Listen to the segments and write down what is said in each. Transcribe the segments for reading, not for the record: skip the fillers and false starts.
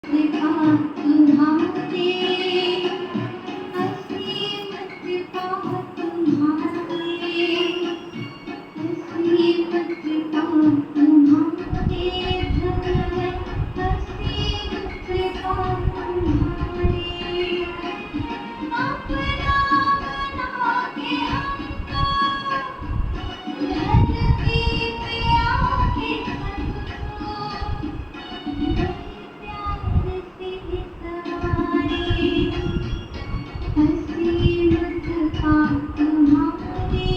कृपा तुम्हारे असीम कृपा तुम्हारे असीम कृपा तुम्हारे भगवन् असीम कृपा तुम्हारे अपना बना के हमको धरती पे आके हमको बड़े प्यार से सवारे असीम कृपा तुम्हारे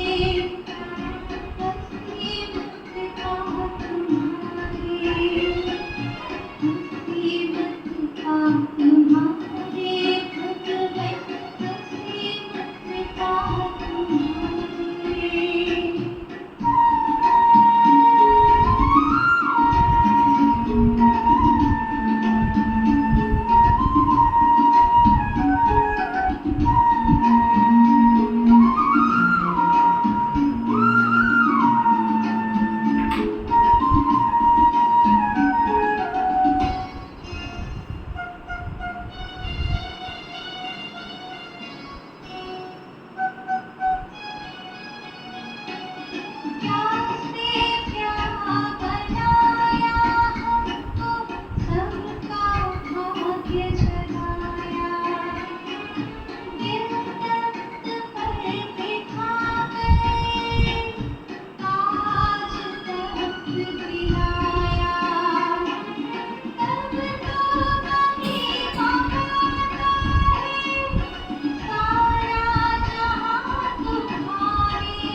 असीम कृपा तुम्हारे असीम कृपा तुम्हारे भगवन् असीम कृपा तुम्हारे प्यासे प्यारा बनाया हमको सबका भाग्य जगाया दिल दर्द पर बिठा गए आज तक दिलाया तब तो वही मगाता है सारा जहां तुम्हारे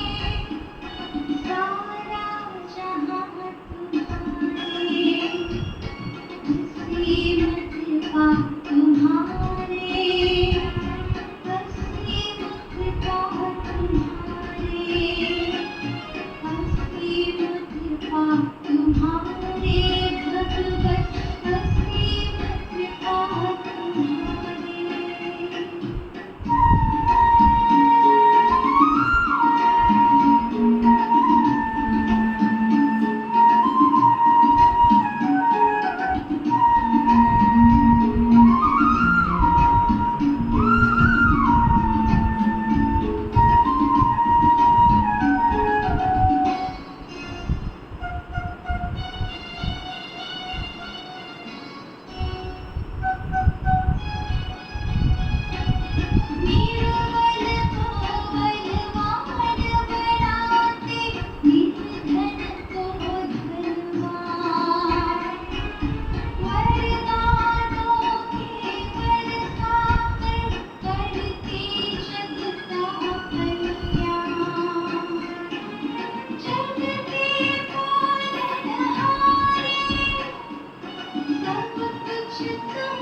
सारा जहां तुम्हारे असीम कृपा तुम्हारे असीम कृपा तुम्हारे असीम कृपा तुम्हारे भगवन् असीम कृपा तुम्हारे निर्मल को बलवान बनाते निर्धन को धनवान वरदानों के बरसाकर करते जग का कल्याण जग के पालनहारे सब कुछ तुम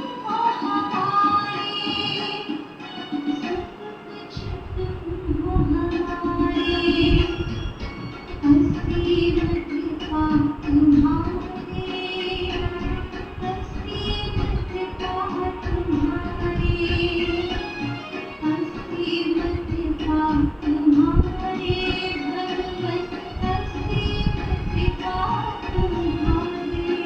हमारे सब कुछ तुम हमारे असीम कृपा तुम्हारे असीम कृपा तुम्हारे असीम कृपा तुम्हारे भगवन् असीम कृपा तुम्हारे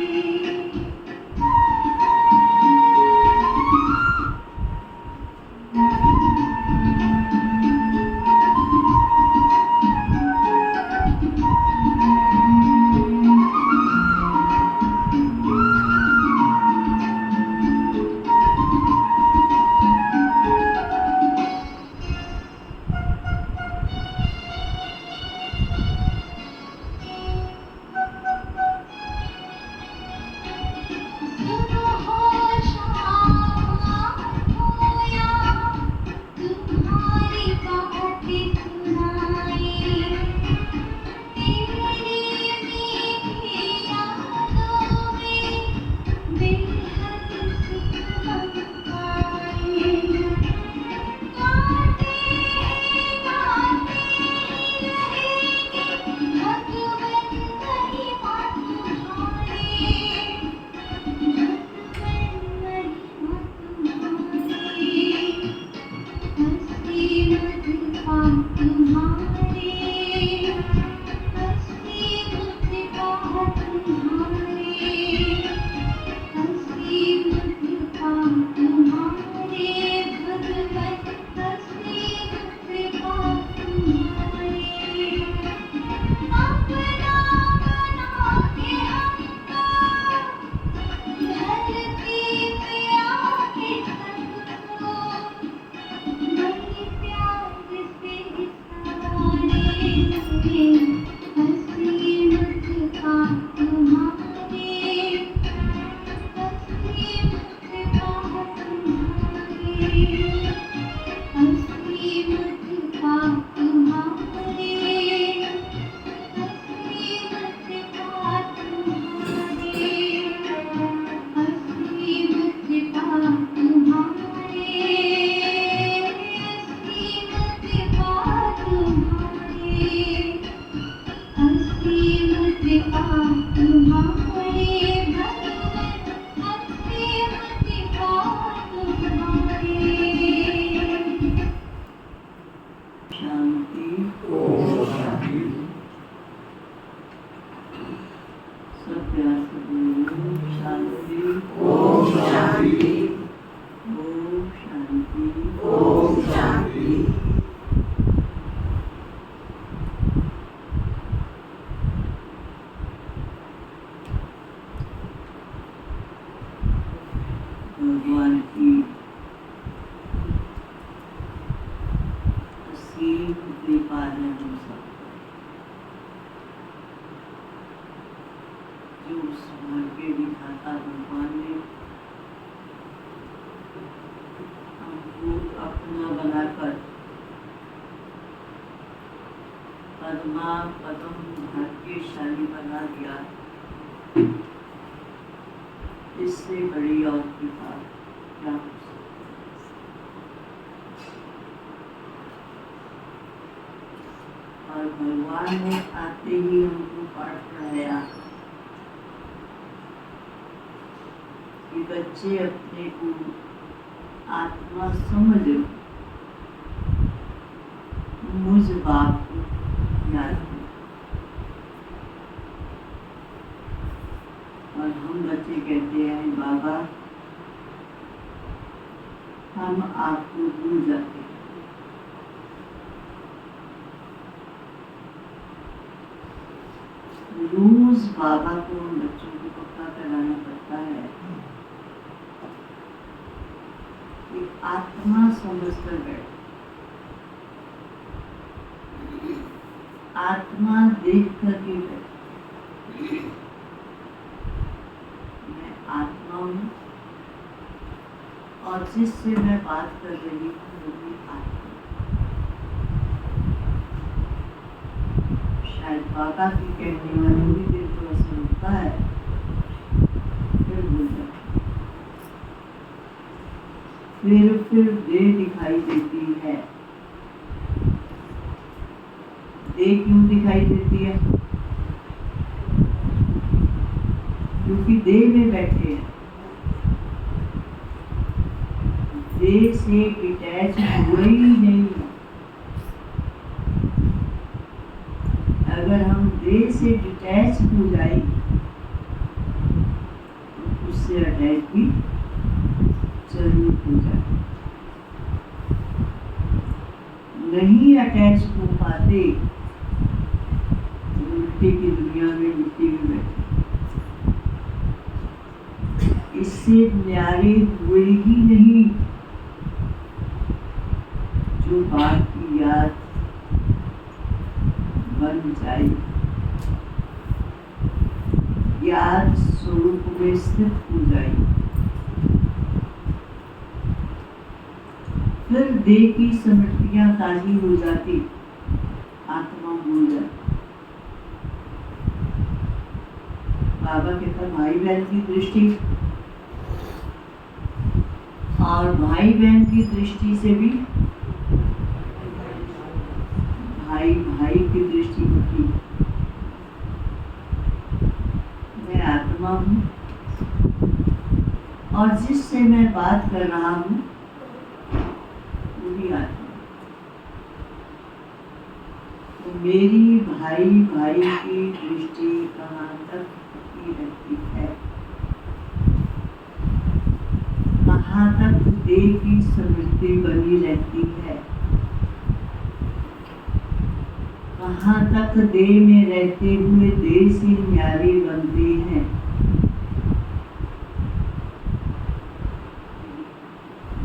शांति। ओम शांति। ओम शांति। भगवान की असीम कृपा है हम सब जो उस भाग्य विधाता भगवान ने हमको अपना बनाकर परमा पदम भाग्यशाली बना दिया। इससे बड़ी और कृपा क्या हो सकती है। और भगवान ने आते ही हमको पाठ पढ़ाया कि बच्चे अपने को आत्मा समझ मुझ बाप को याद करो। और हम बच्चे कहते हैं बाबा हम आपको भूल जाते हैं। रोज बाबा को हम बच्चों को पक्का कराना पड़ता है कि आत्मा समझ कर बैठ, आत्मा देख करके बैठ। मैं आत्मा हूँ और जिससे मैं बात कर रही हूँ वो भी आत्मा। शायद बाबा की कहने वाली भी दिल को असर होता है, फिर भूल जाती, फिर देह दिखाई देती है। देह क्यों दिखाई देती है? क्योंकि देह में बैठे हैं, देह से डिटैच हुए ही नहीं। अगर हम देह से डिटैच हो जाए तो उससे अटैच भी जरूर हो जाए। नहीं अटैच हो पाते तो मिट्टी की दुनिया में मिट्टी में बैठे, इससे न्यारे हुए ही नहीं। जो बात की याद बन जाए, याद स्वरूप में स्थित हो जाए, फिर देह की स्मृतियां ताजी हो जाती, आत्मा भूल जाती। बाबा कहता भाई बहन की दृष्टि, और भाई बहन की दृष्टि से भी भाई भाई की दृष्टि होती। मैं आत्मा हूँ और जिससे मैं बात कर रहा हूँ वो भी आत्मा। तो मेरी भाई भाई की दृष्टि कहाँ तक की रहती है, कहाँ तक देह की स्मृति बनी रहती है, कहाँ तक देह में रहते हुए देह से न्यारे बनते हैं।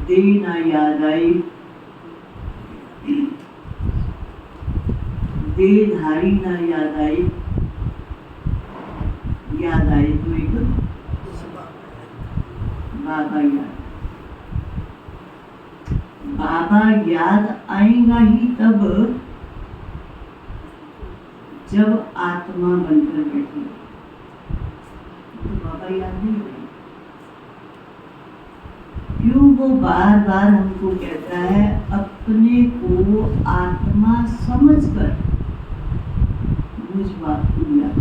देह ना याद आई, देहधारी ना याद आई, याद आई तो एक बाबा याद। बाबा याद आएगा ही तब जब आत्मा बनकर बैठे, तो बाबा याद नहीं आएगा। क्यों? वो बार बार हमको कहता है अपने को आत्मा समझकर मुझ बाप को याद।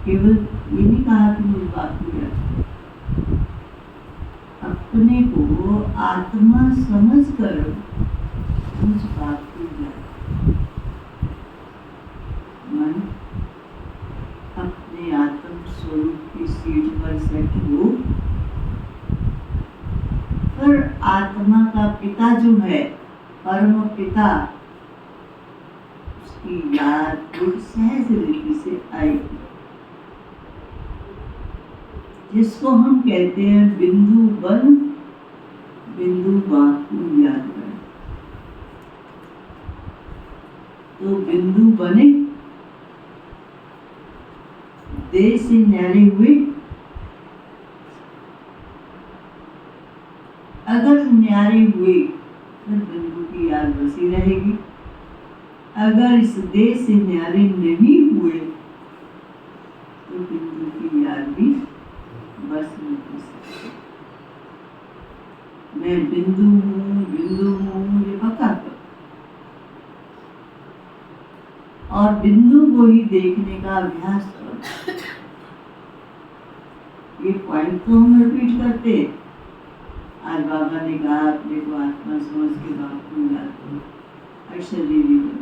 केवल ये नहीं कहा कि मुझ बाप को याद, अपने को आत्मा समझकर मुझ बाप को याद। मन अपने आत्म स्वरूप की सीट पर सेट हो पिता जो है, परम पिता, उसकी याद एक सहज रीति से आएगी, जिसको हम कहते हैं बिंदु बन बिंदु बापू याद करें। तो बिंदु बने, देह से न्यारे हुए, अगर न्यारे हुए फिर बिंदु की याद बसी रहेगी। अगर इस देह से न्यारे नहीं हुए तो बिंदु की याद भी बस नहीं सकती। मैं बिंदु हूँ ये पक्का कर, और बिंदु को ही देखने का अभ्यास करो। ये पॉइंट तो हम रिपीट करते हैं। आज बाबा ने कहा अपने को आत्मा समझ के बापू याद करो, अशरीरी बनो।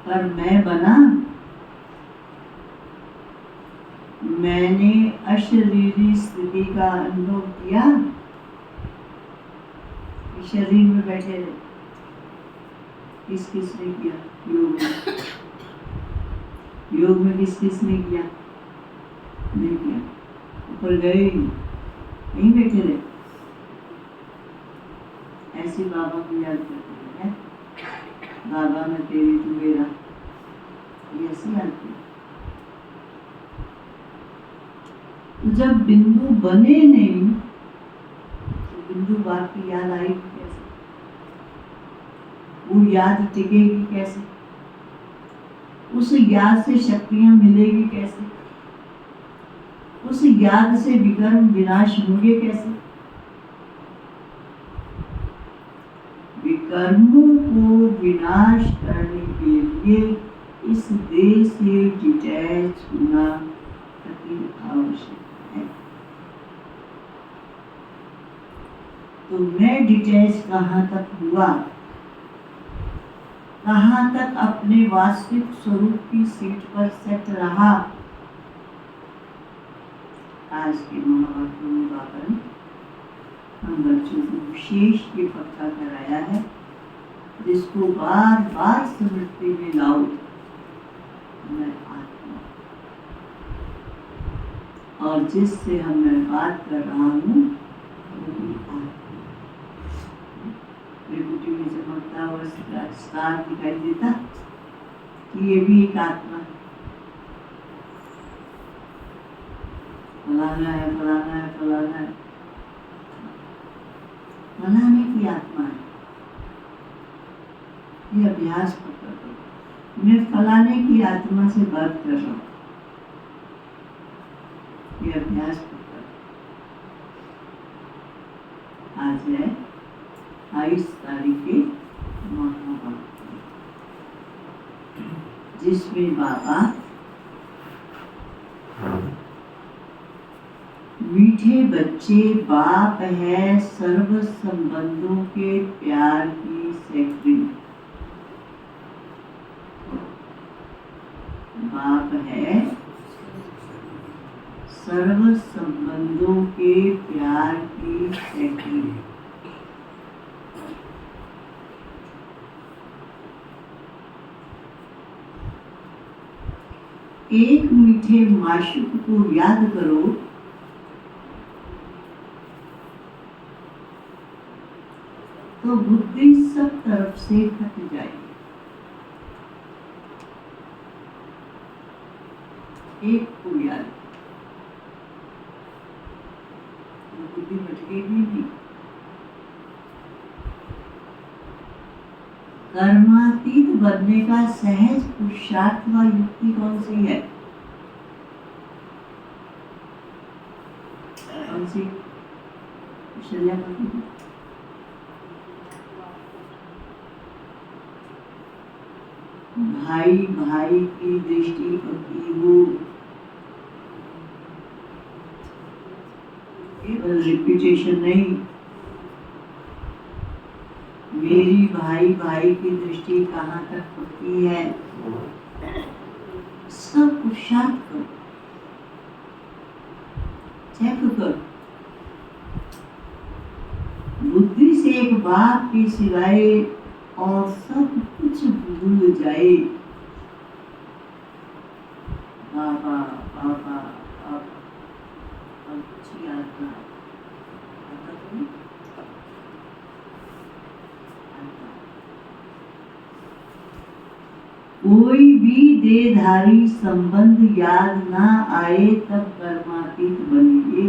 पर मैं बना, मैंने अशरीरी स्थिति का अनुभव किया। शरीर में बैठे रहे, किस किसने किया? योग में किस किसने किया? नहीं किया। ऊपर गए नहीं, बैठे रहे। ऐसे बाबा को याद करते हैं, बाबा मैं तेरी तू मेरा, ये ऐसे याद किया। तो जब बिंदु बने नहीं तो बिंदु बाप की याद आएगी कैसे? वो याद टिकेगी कैसे? उस याद से शक्तियां मिलेगी कैसे? उस याद से विकर्म विनाश होंगे कैसे? विकर्मों को विनाश करने के लिए इस देह से डिटैच होना अति आवश्यक है। तो मैं डिटैच कहाँ तक हुआ, कहाँ तक अपने वास्तविक स्वरूप की सीट पर सेट रहा। आज के महावाक्यों में बाबा ने हम बच्चों को विशेष ये पक्का कराया है, जिसको बार बार स्मृति में लाओ, मैं आत्मा, और जिससे हम मैं बात कर रहा हूँ वो भी आत्मा। त्रिपुटी में चमकता हुआ स्टार दिखाई देता कि ये भी एक आत्मा है। फलाना है, फलाना है, फलाना है, फलाने की आत्मा है। ये अभ्यास पकड़ दो। मैं फलाने की आत्मा से बात कर रहा हूँ, ये अभ्यास पकड़। आज है 22 तारीख के महावाक्य, जिसमें बाबा मीठे बच्चे बाप है सर्व संबंधों के प्यार की सेक्रेटरी। बाप है सर्व संबंधों के प्यार की सेक्रेटरी। एक मीठे माशूक को याद करो तो बुद्धि सब तरफ से हट जाएगी। एक को याद, तो बुद्धि भटकेगी नहीं। कर्मातीत बनने का सहज पुरुषार्थ व युक्ति कौन सी है? कौन सी? भाई भाई की दृष्टि की हो, केवल रिपीटेशन नहीं। मेरी भाई भाई की दृष्टि कहाँ तक होती है, सब पुरुषार्थ करो, चेक करो। बुद्धि से एक बाप के सिवाय और सब कुछ भूल जाए। बाबा बाबा बाबा, और कुछ याद ना आता तो नहीं आता। कोई भी देहधारी संबंध याद ना आए तब कर्मातीत बनिए।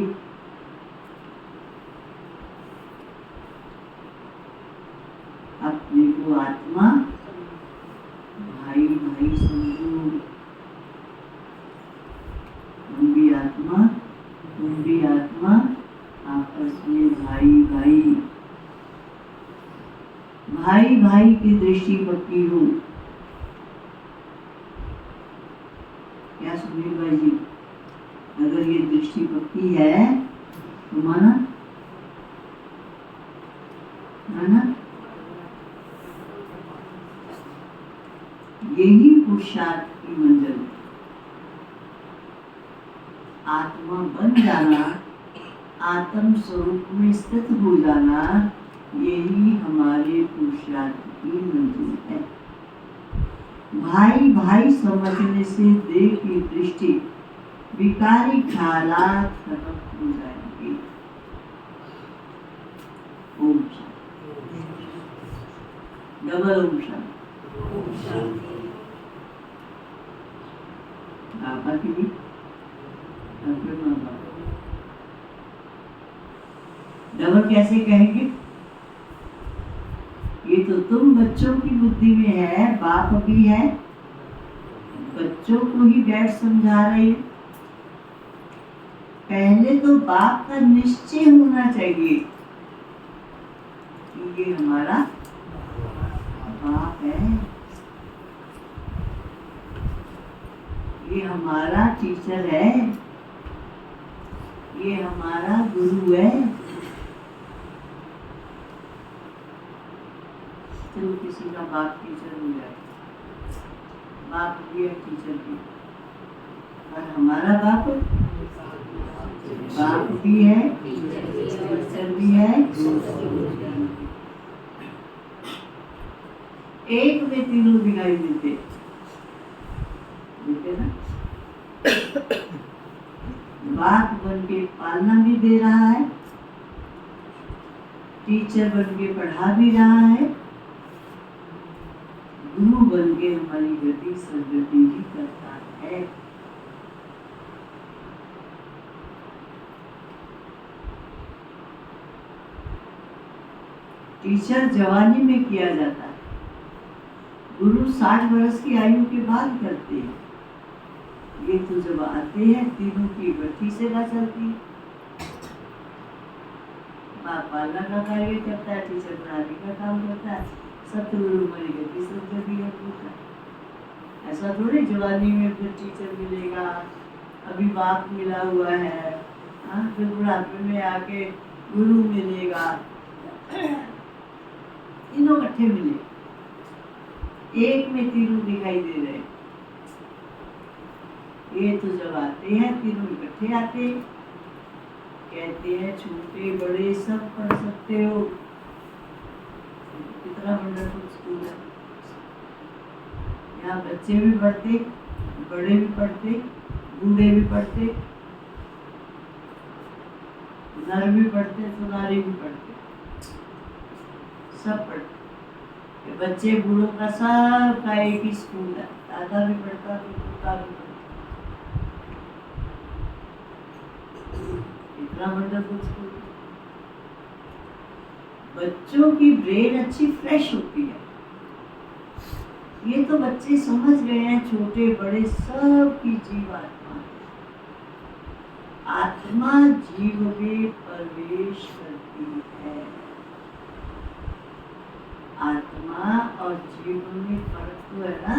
अपने को आत्मा भाई भाई समझो। हम भी आत्मा तुम भी आत्मा, आपस में भाई भाई। भाई भाई की दृष्टि पक्की हो। क्या सुनील भाई जी, अगर ये दृष्टि पक्की है तो माना माना। यही पुरुषार्थ की मंजिल है। आत्मा बन जाना, आत्म स्वरूप में स्थित हो जाना, यही हमारे पुरुषार्थ की मंजिल है। भाई भाई समझने से देह की दृष्टि विकारी ख्यालात खत्म हो जाएंगे। ओम शांति। डबल ओम शांति। बाबा की भी डबल कैसे कहेंगे? ये तो तुम बच्चों की बुद्धि में है, बाप भी है, बच्चों को ही बैठ समझा रहे हैं। पहले तो बाप का निश्चय होना चाहिए कि ये हमारा बाप है, ये हमारा टीचर है, ये हमारा गुरु है। चलो किसी का बाप टीचर हो जाए, बाप भी है टीचर भी, और हमारा बाप भी है टीचर भी है। एक में तीनों दिखाई देते ना। बाप बन के पालना भी दे रहा है, टीचर बन के पढ़ा भी रहा है, गुरु बन के हमारी गति सदगति भी करता है। टीचर जवानी में किया जाता है, गुरु 60 वर्ष की आयु के बाद करते हैं। ये तो जब आते हैं तीनों की गति से ना चलती है। बाप पालना का कार्य करता है, टीचर पढ़ाने का काम करता है, सतगुरु हमारी गति सदगति होता है। ऐसा थोड़ी जवानी में फिर टीचर मिलेगा, अभी बाप मिला हुआ है, फिर बुढ़ापे में आके गुरु मिलेगा, तीनों इकट्ठे मिले, एक में तीनों दिखाई दे रहे। ये तो जब आते हैं तीनों इकट्ठे आते, कहते हैं छोटे बड़े सब पढ़ सकते हो। कितना वंडरफुल स्कूल है। यहाँ बच्चे भी पढ़ते, बड़े भी पढ़ते, बूढ़े भी पढ़ते, नर भी पढ़ते, सुनारी भी पढ़ते, सब पढ़ते। बच्चे बूढ़ों का सब का एक ही स्कूल है। दादा भी पढ़ता, पोता भी पढ़ता। इतना वंडरफुल स्कूल। बच्चों की ब्रेन अच्छी फ्रेश होती है। ये तो बच्चे समझ गए हैं, छोटे बड़े सब की जीवात्मा। आत्मा जीव में प्रवेश करती है। आत्मा और जीव में फर्क तो है ना?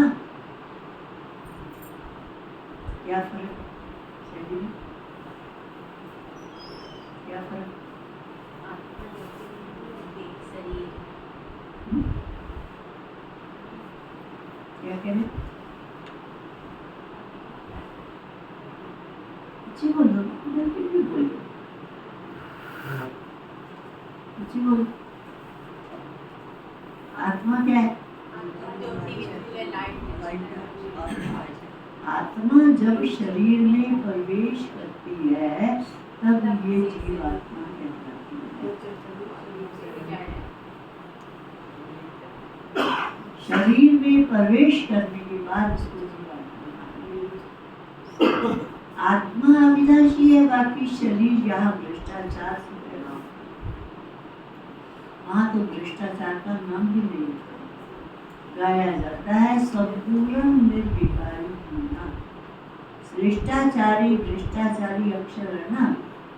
क्या फर्क? सही है? क्या फर्क? क्या कह रहे? अच्छी बोलो, गलती भी बोलो, अच्छी बोलो। जब शरीर में प्रवेश करती है तब ये जीवात्मा कहलाती है। शरीर में प्रवेश करने के बाद इसको जीवात्मा। आत्मा अविनाशी है, बाकी शरीर यहाँ भ्रष्टाचार से पैदा होता है। वहाँ तो भ्रष्टाचार का नाम भी नहीं होता। गाया जाता है संपूर्ण निर्विकारी होना। श्रेष्ठाचारी भ्रष्टाचारी अक्षर है ना,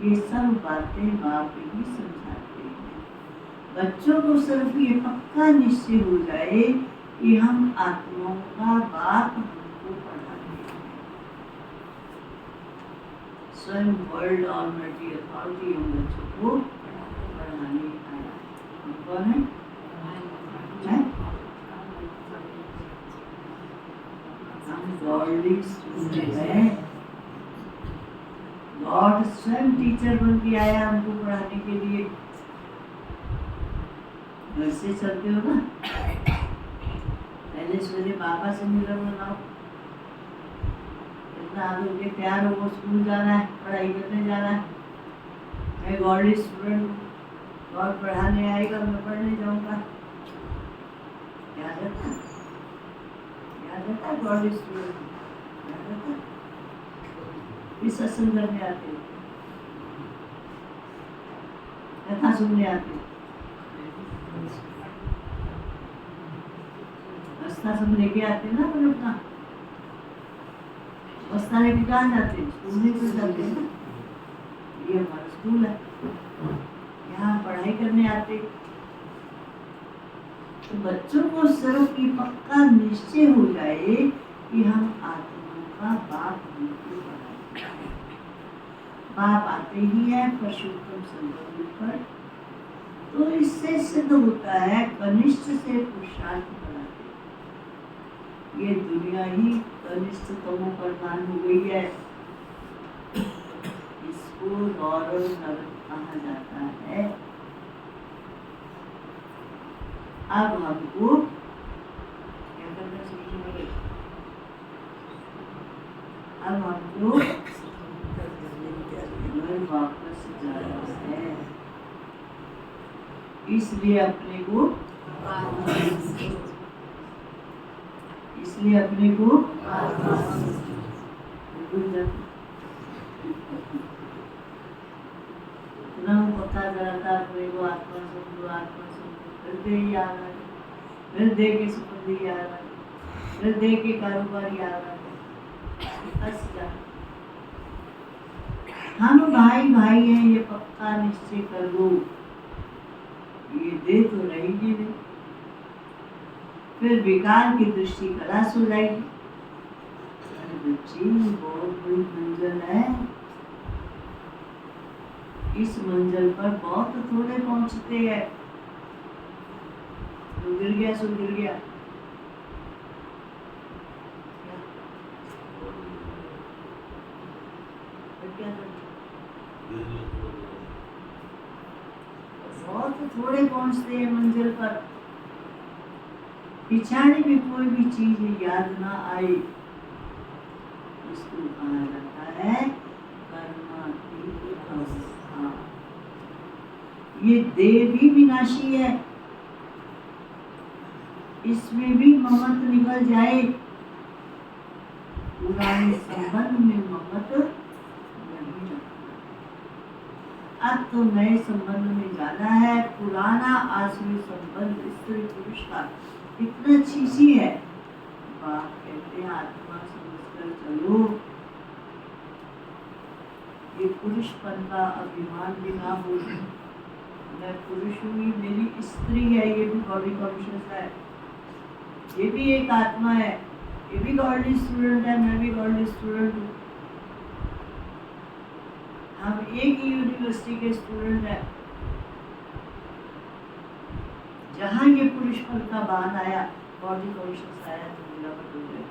ये सब बातें बाप ही समझाते हैं। बच्चों को सिर्फ ये पक्का निश्चय हो जाए कि हम आत्माओं का बाप हमको पढ़ाते हैं। स्वयं वर्ल्ड ऑलमाइटी अथॉरिटी हम बच्चों को पढ़ाने आया। हम कौन है? गॉड स्वयं टीचर बन के आया हमको पढ़ाने के लिए। घर से चलते हो ना, पहले सवेरे बाबा से मिलन बनाओ, इतना आगे के तैयार हो, वो स्कूल जाना है, पढ़ाई करने जाना है। मैं गॉड स्टूडेंट हूँ, गॉड पढ़ाने आएगा, मैं पढ़ने जाऊंगा। याद रहता गॉड स्टूडेंट याद रहता। इस सत्संग करने आते, कथा सुनने आते, बस्ता सब लेके आते ना अपना। बस्ता लेके कहाँ जाते? स्कूल में तो जाते हैं ना। ये हमारा स्कूल है, यहाँ पढ़ाई करने आते। तो बच्चों को सिर्फ ये पक्का निश्चय हो जाए कि हम आत्मा का बाप हमको पढ़ाते। बाप आते ही है पुरुषोत्तम संबंध पर, तो इससे सिद्ध होता है कनिष्ठ से पुरुषार्थ बढ़ाते। ये दुनिया ही कनिष्ठ तमो प्रधान हो गई है। इसको गौरव नगर कहा जाता है। अब हमको क्या करना चाहिए? अब हमको घर वापस जाना है, इसलिए अपने को इतना पता करा था अपने को आत्मा समझो, आत्मा समझो। फिर दे याद आ गए, फिर दे के संबंधी याद आ गए, फिर दे के कारोबार याद आ गए। हम भाई भाई हैं, ये पक्का निश्चय कर लो। ये दे तो रहेगी नहीं, फिर विकार की दृष्टि खलास हो जाएगी। बच्ची बहुत बड़ी मंजिल है, इस मंजिल पर बहुत थोड़े पहुंचते हैं। तो गिर गया सो गिर गया। क्या बहुत थोड़े पहुंचते हैं मंजिल पर। पिछाड़ी में कोई भी चीज याद ना आए, इसको कहा जाता है कर्मातीत अवस्था। ये देह भी विनाशी है, इसमें भी ममत निकल जाए, पुराने संबंध में ममत नहीं रखना। अब तो नए संबंध में जाना है। पुराना आसुरी संबंध स्त्री पुरुष का इतना चीजी है, बाप कहते हैं आत्मा समझकर चलो। ये पुरुषपन का अभिमान भी ना हो, मैं पुरुष हूँ, मेरी स्त्री है, ये भी बॉडी कॉन्शियस है, ये भी एक आत्मा है, ये भी गॉडली स्टूडेंट है, मैं भी गॉडली स्टूडेंट हूँ। हम एक ही यूनिवर्सिटी के स्टूडेंट हैं। जहाँ ये पुरुषपन का बात आया, बॉडी कॉन्शियस आया, तो गिरावट हो गई।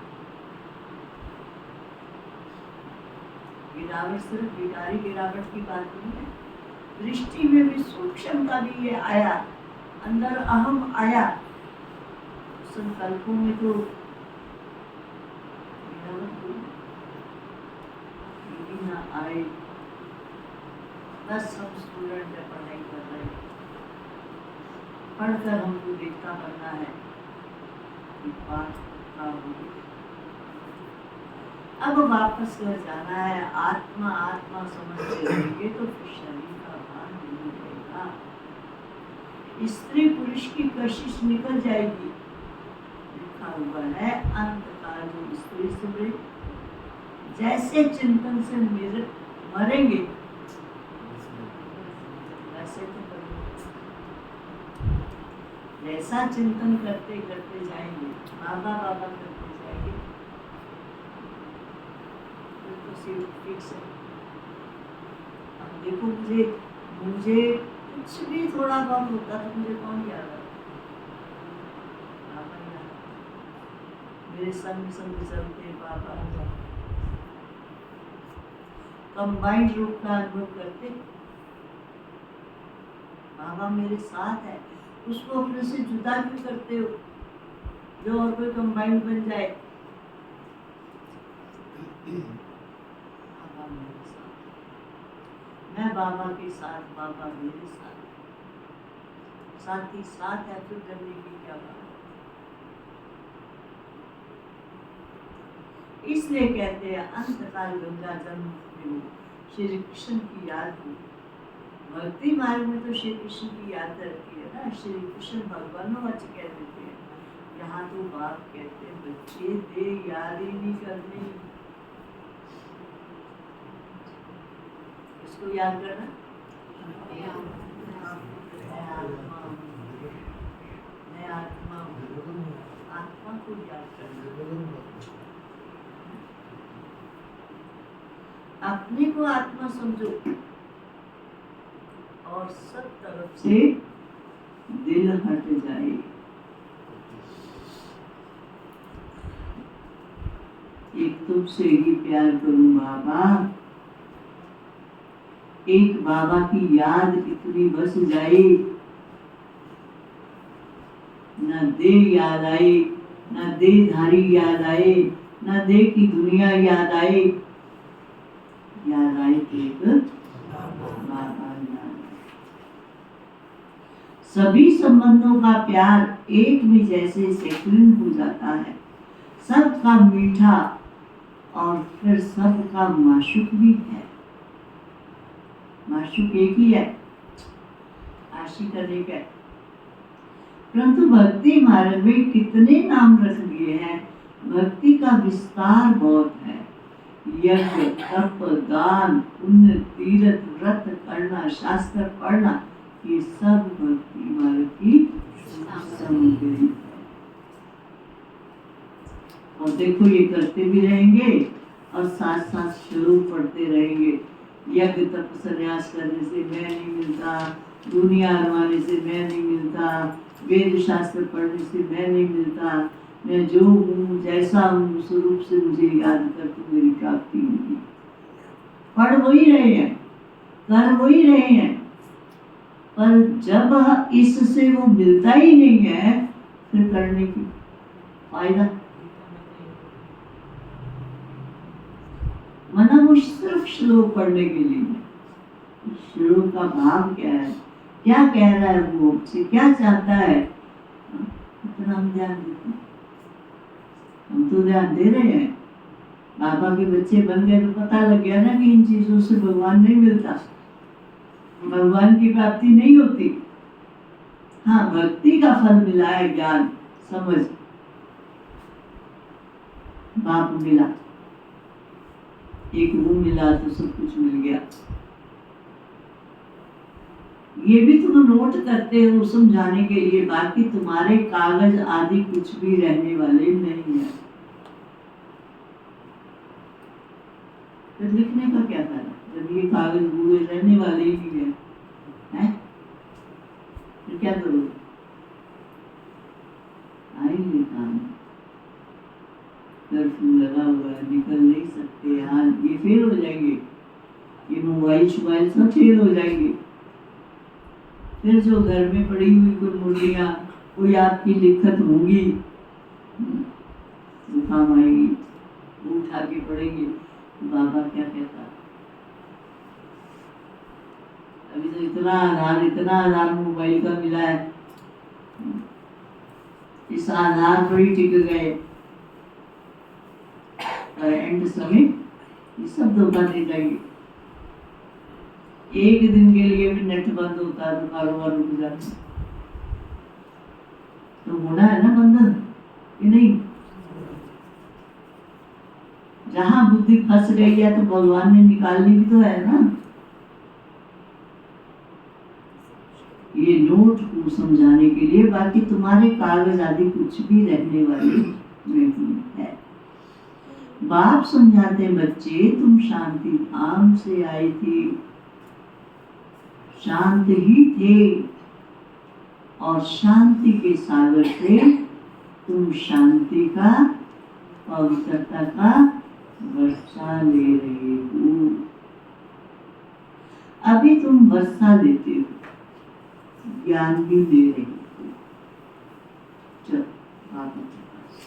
गिरावट सिर्फ विकारी गिरावट की बात नहीं है, दृष्टि में भी सूक्ष्मता भी ये आया, अंदर अहम आया, संकल्पों में तो गिरावट हुई। आए, बस हम स्टूडेंट है, पढ़ाई कर रहे हैं, पढ़कर हमको देखता बनना है कि पाठ का हो गया। अब वापस घर जाना है, आत्मा आत्मा समझ के रहेंगे तो फिर शरीर का भार नहीं रहेगा। स्त्री पुरुष की कशिश निकल जाएगी। लिखा हुआ है अंतकाल में स्त्री से जैसे चिंतन से मरेंगे वैसे तो जैसा चिंतन करते करते जाएंगे, बाबा बाबा करते जाएंगे, तो फिक्स है। अब देखो मुझे कुछ भी थोड़ा बहुत होता तो मुझे कौन याद आता? बाबा याद, मेरे संग संग चलते बाबा, कंबाइंड रूप का अनुभव करते, बाबा मेरे साथ है, उसको अपने से जुदा क्यों करते हो? जो और कोई कंबाइंड बन जाए। बाबा मेरे साथ, मैं बाबा के साथ, बाबा मेरे साथ, साथ ही साथ है, फिर डरने की क्या बात? इसलिए कहते हैं अंतकाल गंगा जन्म हो, श्री कृष्ण की याद हो। भक्ति मार्ग में तो श्री कृष्ण की याद रहती है ना, श्री कृष्ण भगवानों वच कह देते हैं। यहाँ तो बाप कहते हैं बच्चे दे याद ही नहीं करनी। इसको याद करना, मैं आत्मा हूँ, आत्मा को याद करना, अपने को आत्मा समझो और सब तरफ से दिल हट जाए। एक तुमसे ही प्यार करूं बाबा, एक बाबा की याद इतनी बस जाए, न देह याद आए, न देहधारी याद आए, न देह की दुनिया याद आए, याद आए एक बाबा याद। सभी संबंधों का प्यार एक में जैसे सेकंड हो जाता है, सबका मीठा और फिर सबका माशूक भी है। माशूक एक ही है, आशिक अनेक है। परंतु भक्ति मार्ग में कितने नाम रख दिए हैं, भक्ति का विस्तार बहुत है। यज्ञ, तप, दान, पुण्य, तीर्थ, व्रत करना, शास्त्र पढ़ना, ये सब भक्ति मार्ग की सामग्री है। और देखो ये करते भी रहेंगे और साथ साथ श्लोक पढ़ते रहेंगे। यज्ञ तप संन्यास करने से मैं नहीं मिलता, दुनिया आजमाने से मैं नहीं मिलता, वेद शास्त्र पढ़ने से मैं नहीं मिलता, मैं जो हूँ जैसा हूँ स्वरूप से मुझे याद कर तो मेरी प्राप्ति होगी। पढ़ वही रहे हैं, कर वही रहे हैं, पर जब इससे वो मिलता ही नहीं है फिर करने की फायदा। मना वो सिर्फ श्लोक पढ़ने के लिए, श्लोक का भाव क्या है, क्या कह रहा है वो, से क्या चाहता है, इतना हम ध्यान देते हैं। हम तो ध्यान दे रहे हैं, बाबा के बच्चे बन गए तो पता लग गया ना कि इन चीजों से भगवान नहीं मिलता, भगवान की प्राप्ति नहीं होती। हाँ, भक्ति का फल मिला है, ज्ञान समझ, बाप मिला, एक वो मिला तो सब कुछ मिल गया। ये भी तुम नोट करते हो समझाने के लिए, बाकी तुम्हारे कागज आदि कुछ भी रहने वाले नहीं है। फिर लिखने का क्या फायदा जब ये कागज पूरे रहने वाले ही है, हैं? फिर क्या करोगे? आएंगे काम, कर्फ्यू लगा हुआ है, निकल नहीं सकते, हाथ ये फेल हो जाएंगे, ये मोबाइल शोबाइल सब फेल हो जाएंगे। फिर जो घर में पड़ी हुई कोई मुर्गियाँ, कोई आपकी लिखत होंगी, वो काम आएगी, वो उठा के पड़ेंगे। बाबा क्या कहता, अभी तो इतना आधार मोबाइल का मिला है, इस आधार पर ही टिक गए। एंड समय ये सब धोखा दे जाएंगे। एक दिन के लिए भी नेट बंद होता है तो कारोबार रुक जाता है। तो होना है ना बंधन कि नहीं? जहां बुद्धि फंस गई है तो भगवान ने निकालनी भी तो है ना। ये नोट को समझाने के लिए, बाकी तुम्हारे कागज आदि कुछ भी रहने वाले नहीं है। बाप समझाते बच्चे, तुम शांति धाम से आए थे, शांत ही थे, और शांति के सागर से तुम शांति का, पवित्रता का वर्षा ले रहे हो। अभी तुम वर्षा देते हो, ज्ञान भी दे रहे हो। चलो बाबा के पास।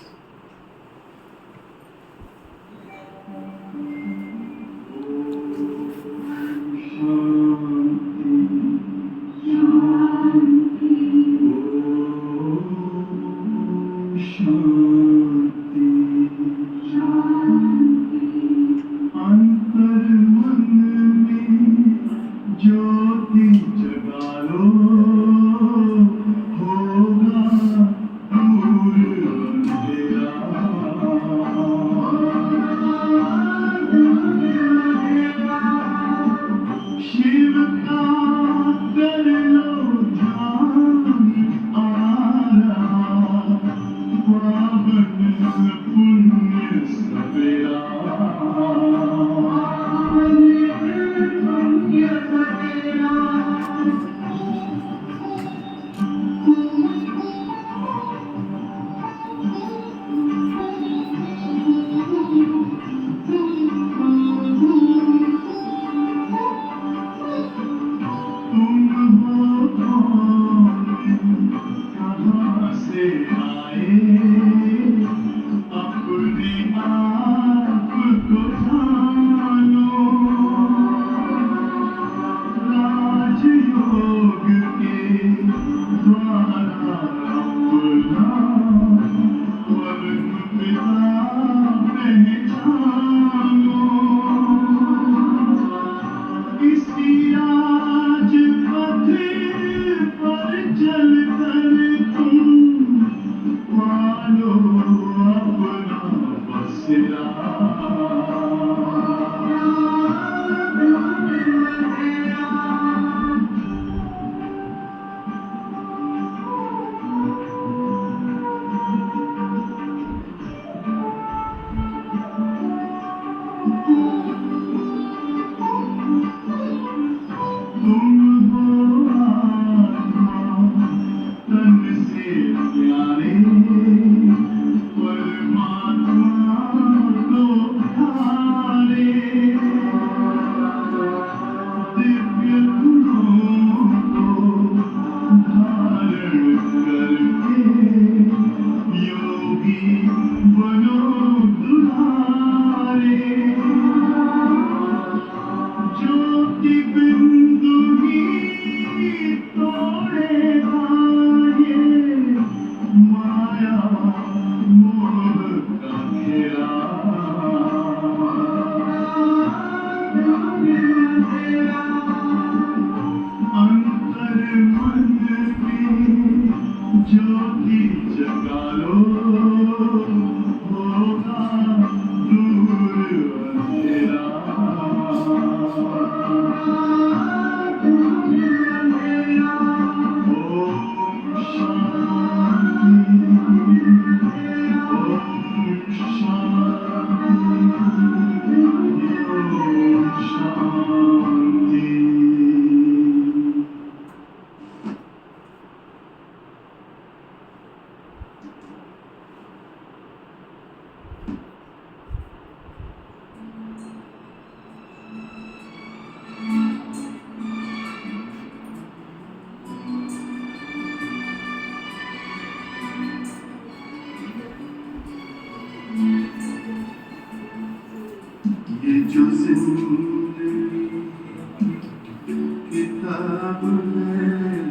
किताब है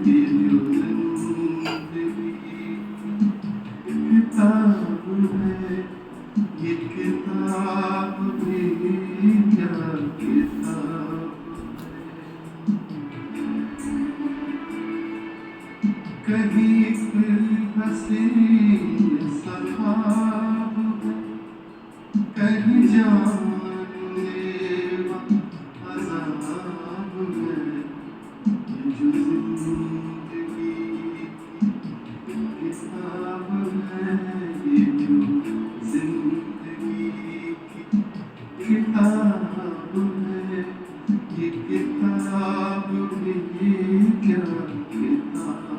ये जो जिंदगी किताब है ये किताब भी क्या किताब कहीं एक हसीन सखाब है कहीं जानलेवा अज़ाब है ये जो जिंदगी किताब है ये जो जिंदगी किताब है ये किताब भी क्या किताब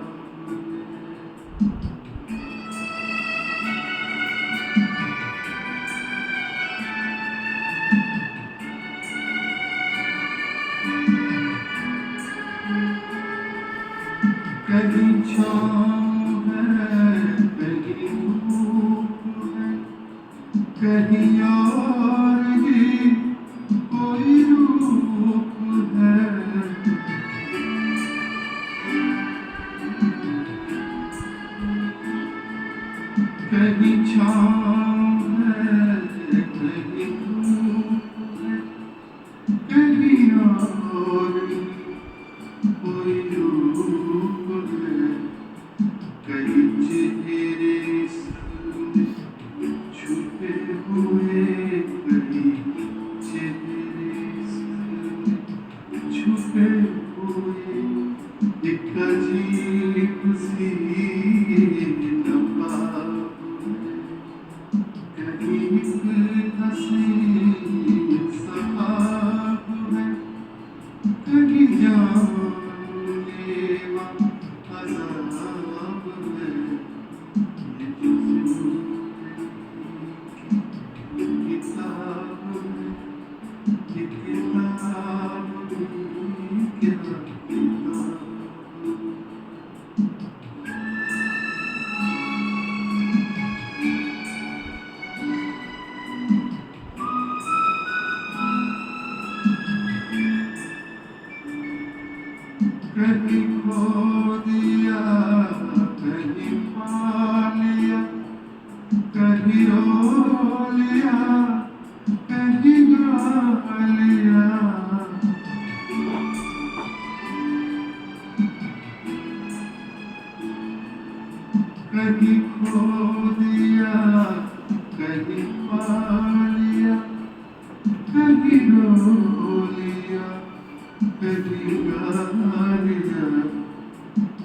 कहीं छाँव है कहीं धूप है कहीं और ही कोई रूप है कहीं छाँव है कहीं धूप है कहीं और ही कोई रूप है कहीं चेहरे छुपे हुए कहीं चेहरे छुपे हुए एक अजीब सी नवाब है कहीं एक हसीन सहाब है कहीं जानलेवा अज़ाब है ये जो जिंदगी किताब है ये किताब भी क्या किताब कहीं खो दिया कहीं पा लिया कहीं रो लिया कहीं गा लिया कहीं खो दिया कहीं पा लिया कहीं रो लिया कहीं गा लिया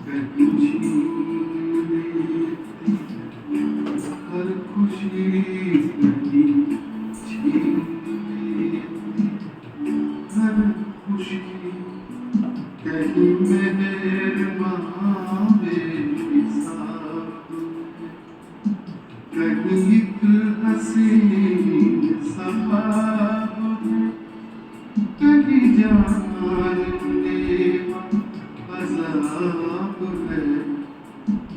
कहीं छीन लेती हर खुशी कहीं छीन लेती हर खुशी कहीं मेहरबान बेहिसाब कहीं एक हसीन सहाब है कहीं जानलेवा अज़ाब है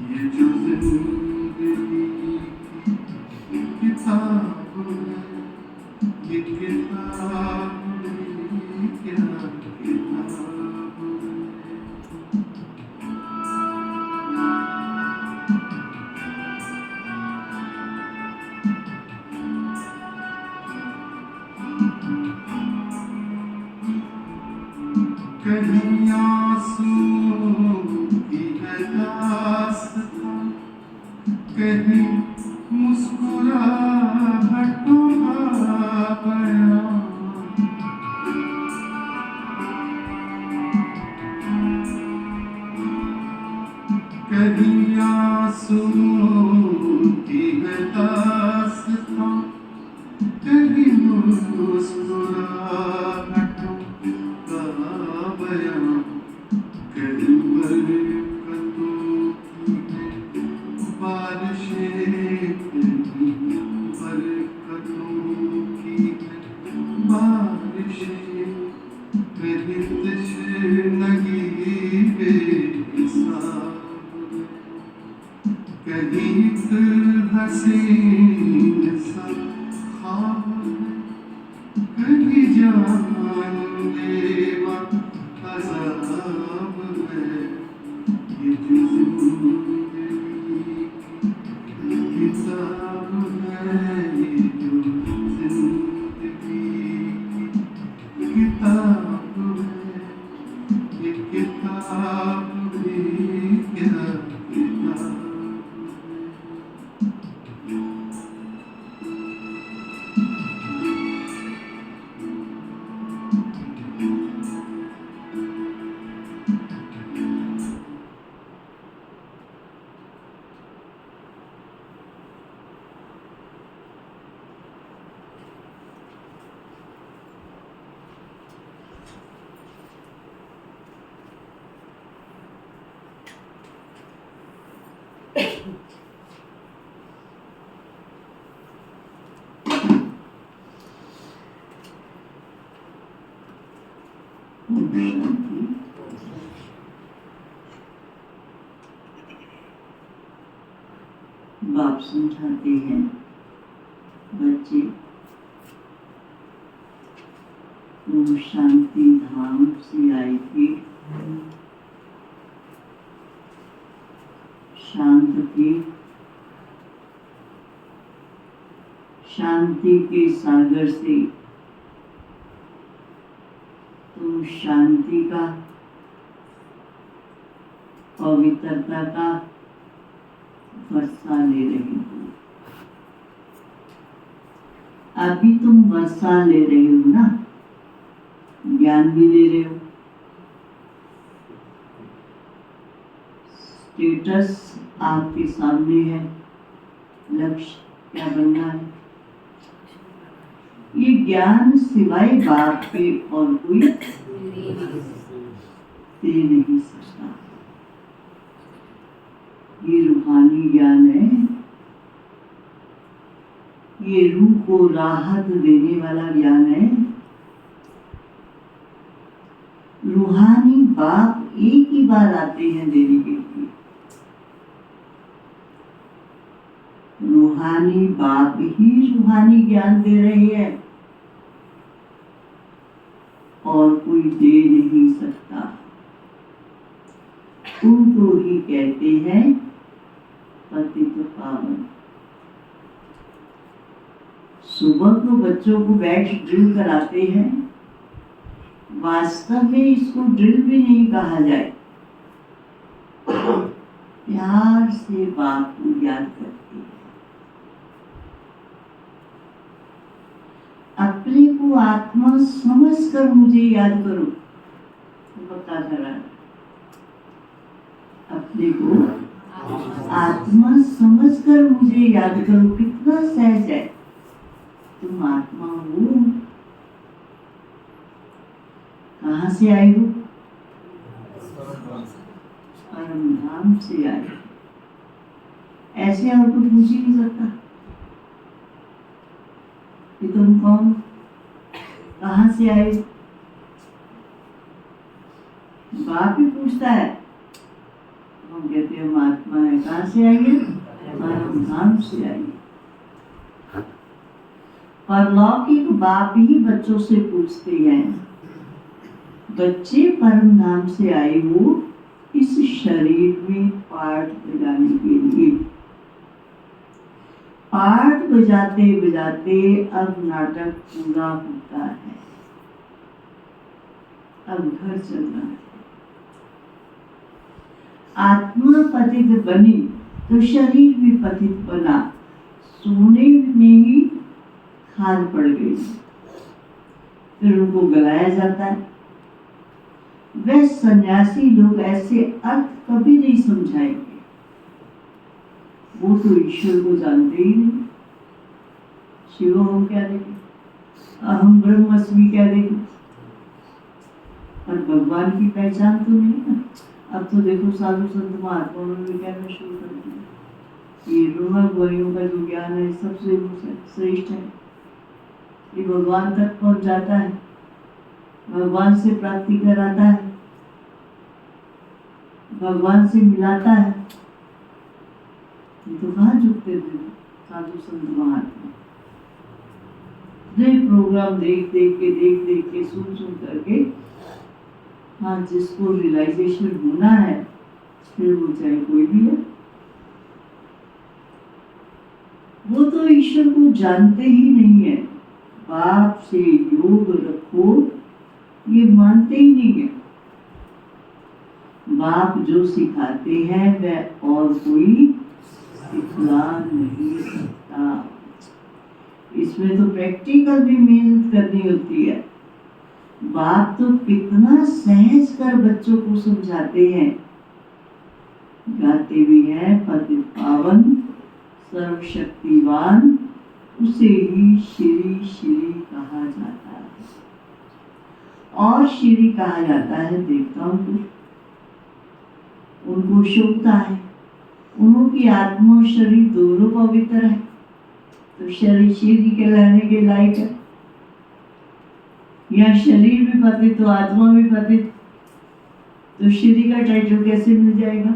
ये जो जिंदगी किताब है ये किताब भी क्या किताब है कहीं आंसू की है दास्तां कहीं मुस्कुराहटों का बयान कहीं आंसू की है दास्तां कहीं मुस्कुराहटों का बयान कहीं बरकतों की बारिशें कहीं बरकतों की बारिशें कहीं तशनगी बेहिसाब कहीं एक हसीन सा ख्वाब कहीं जानलेवा अज़ाब किताब भी किताब बाप समझाते हैं, बच्चे तुम शांति धाम से आए थे, शांत थे, शांति के सागर से तुम शांति का, पवित्रता का वर्षा ले रहे हो। अभी तुम वर्षा ले रहे हो ना, ज्ञान भी ले रहे हो। स्टेटस आपके सामने है, लक्ष्य क्या बनना है। ये ज्ञान सिवाय बाप के और कोई दे नहीं सकता। ये रूहानी ज्ञान है, ये रूह को राहत देने वाला ज्ञान है। रूहानी बाप एक ही बार आते हैं देने के लिए। रूहानी बाप ही रूहानी ज्ञान दे रहे हैं और कोई दे नहीं सकता। उनको ही कहते हैं पतित पावन। सुबह तो बच्चों को बैठ ड्रिल कराते हैं, वास्तव में इसको ड्रिल भी नहीं कहा जाए। प्यार से बाप को याद करते हैं। अपने को आत्मा समझकर मुझे याद करो, बता करा। अपने को आत्मा समझकर मुझे याद करो। कितना सहज है, तुम आत्मा हो। कहाँ से आए हो? परम धाम से आए। ऐसे और कुछ पूछ ही नहीं सकता कि तुम कौन, कहाँ से आए। बाप ही पूछता है, हम कहते हैं हम आत्मा है। कहाँ से आइए? परम धाम से आइए। परलौकिक बाप ही बच्चों से पूछते हैं, बच्चे परम धाम से आए हो इस शरीर में पाठ बजाने के लिए। पाठ बजाते बजाते अब नाटक पूरा होता है। अब घर चलना है। आत्मा पतित बनी तो शरीर भी पतित बना। सोने में ही खाद पड़ गई, फिर उनको गलाया जाता है। वे सन्यासी लोग ऐसे अर्थ कभी नहीं समझाएंगे। वो तो ईश्वर को जानते ही नहीं। शिवोहम क्या देखें, अहम ब्रह्मस्मि क्या देखें, पर भगवान की पहचान तो नहीं है। अब तो देखो साधु संत महात्माओं ने कहना शुरू कर दिया, ये ब्रह्मज्ञानियों का जो ज्ञान है सबसे श्रेष्ठ है। ये भगवान तक पहुंच जाता है, भगवान से प्राप्ति कराता है, भगवान से मिलाता है। तो कहाँ झुकते थे साधु संत महात्मा? प्रोग्राम देख देख के सुन करके, हाँ जिसको रियलाइजेशन होना है, फिर वो चाहे कोई भी है, वो तो ईश्वर को जानते ही नहीं है। बाप से योग रखो ये मानते ही नहीं है। बाप जो सिखाते हैं वह और कोई सिखा नहीं सकता। इसमें तो प्रैक्टिकल भी मेहनत करनी होती है। बाप तो कितना सहज कर बच्चों को समझाते हैं। गाते भी हैं, पतित पावन सर्वशक्तिवान उसे ही श्री श्री कहा जाता है। और श्री कहा जाता है देवताओं को, उनको शोभता है। उनकी आत्मा और शरीर दोनों पवित्र है, तो शरीर श्री के लाने के लायक है। या शरीर भी पतित तो आत्मा भी पतित, तो श्री का टाइटल कैसे मिल जाएगा?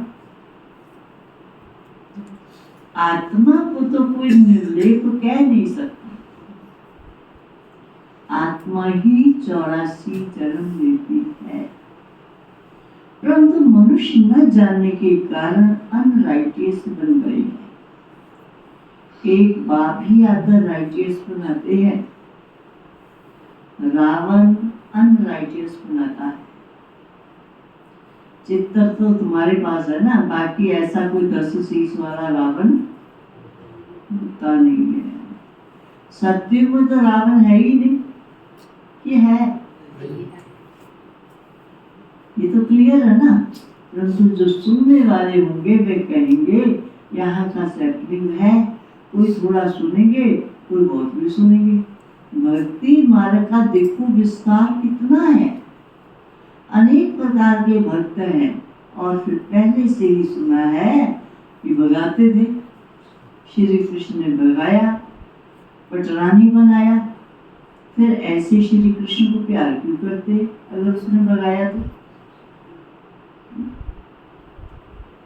आत्मा को तो कोई निर्लेप कह नहीं सकता। आत्मा ही 84 जन्म लेती है, परंतु मनुष्य न जानने के कारण अनराइटियस बन गए हैं। एक बाप ही अदर राइटियस बनाते हैं। रावण अनराइटियस बनाता है। चित्तर तो तुम्हारे पास है ना, बाकी ऐसा कोई 10 शीश वाला रावण होता नहीं है। सत्युग में तो रावण है ही नहीं कि है, ये तो क्लियर है ना। परंतु जो सुनने वाले होंगे वे कहेंगे यहाँ का सैपलिंग है, कोई थोड़ा सुनेंगे, कोई बहुत भी सुनेंगे। भक्ति मार्ग का देखो विस्तार कितना है। अनेक प्रकार के भक्त हैं और फिर पहले से ही सुना है कि भगाते थे। श्री कृष्ण ने भगाया, पटरानी बनाया, फिर ऐसे श्री कृष्ण को प्यार क्यों करते अगर उसने भगाया तो?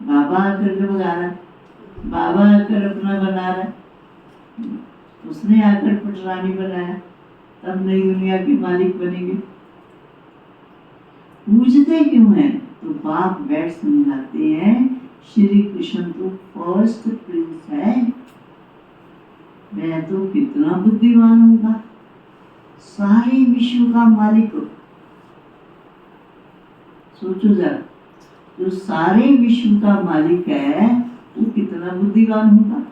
बाबा आकर के भगा रहा, बाबा आकर अपना बना रहा, उसने आकर पटरानी बनाया, तब नई दुनिया के मालिक बनेंगे। पूछते क्यों हैं? तो बाप बैठ समझाते हैं श्री कृष्ण तो फर्स्ट प्रिंस है, मैं तो कितना बुद्धिमान होगा, सारे विश्व का मालिक हो। सोचो जरा, जो सारे विश्व का मालिक है वो कितना बुद्धिमान होगा।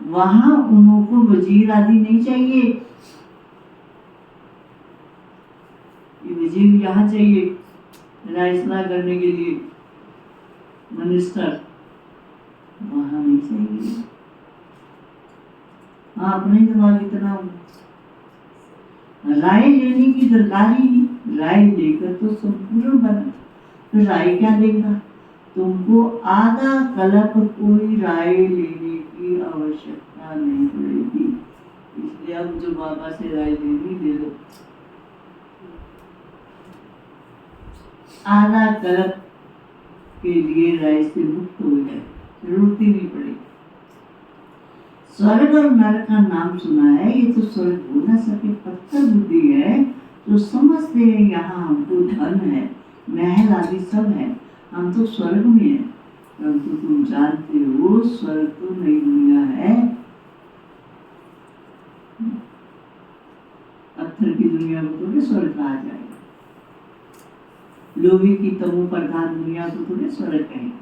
वहां उनको वजीर आदि नहीं चाहिए, ये वजीर यहाँ चाहिए फैसला करने के लिए, मिनिस्टर वहां नहीं चाहिए। अपने दिमाग इतना राय लेने की दरकार ही नहीं, राय लेकर तो संपूर्ण बना। तो राय क्या देगा? तुमको आधा कल्प कोई राय लेने की आवश्यकता नहीं पड़ेगी। इसलिए अब जो बाबा से राय लेनी ले लो, आधा कल्प के लिए राय से मुक्त हो जाए, जरूरत ही नहीं पड़ेगी। स्वर्ग और नरक का नाम सुना है, ये तो स्वर्ग हो ना सके, पत्थर बुद्धि है जो समझते हैं यहाँ हमको धन है, महल आदि सब है, हम तो स्वर्ग में हैं। परंतु तुम जानते हो स्वर्ग तो नई दुनिया है, पत्थर की दुनिया को थोड़े स्वर्ग कहा जाएगा, लोहे की तमो प्रधान दुनिया को थोड़े स्वर्ग कहेंगे।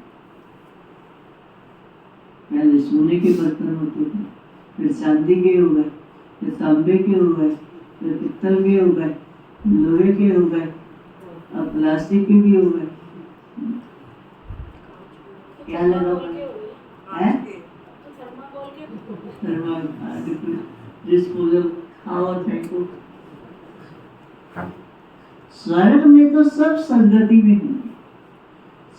पहले सोने के बर्तन होते थे, फिर चांदी के हो गए, फिर तांबे के हो गए, फिर पित्तल के हो गए, लोहे के हो गए, अब प्लास्टिक के भी हो गए। क्या लगा है? डिस्पोजल, खाओ और फेंको। स्वर्ग में तो सब संगति में होंगे,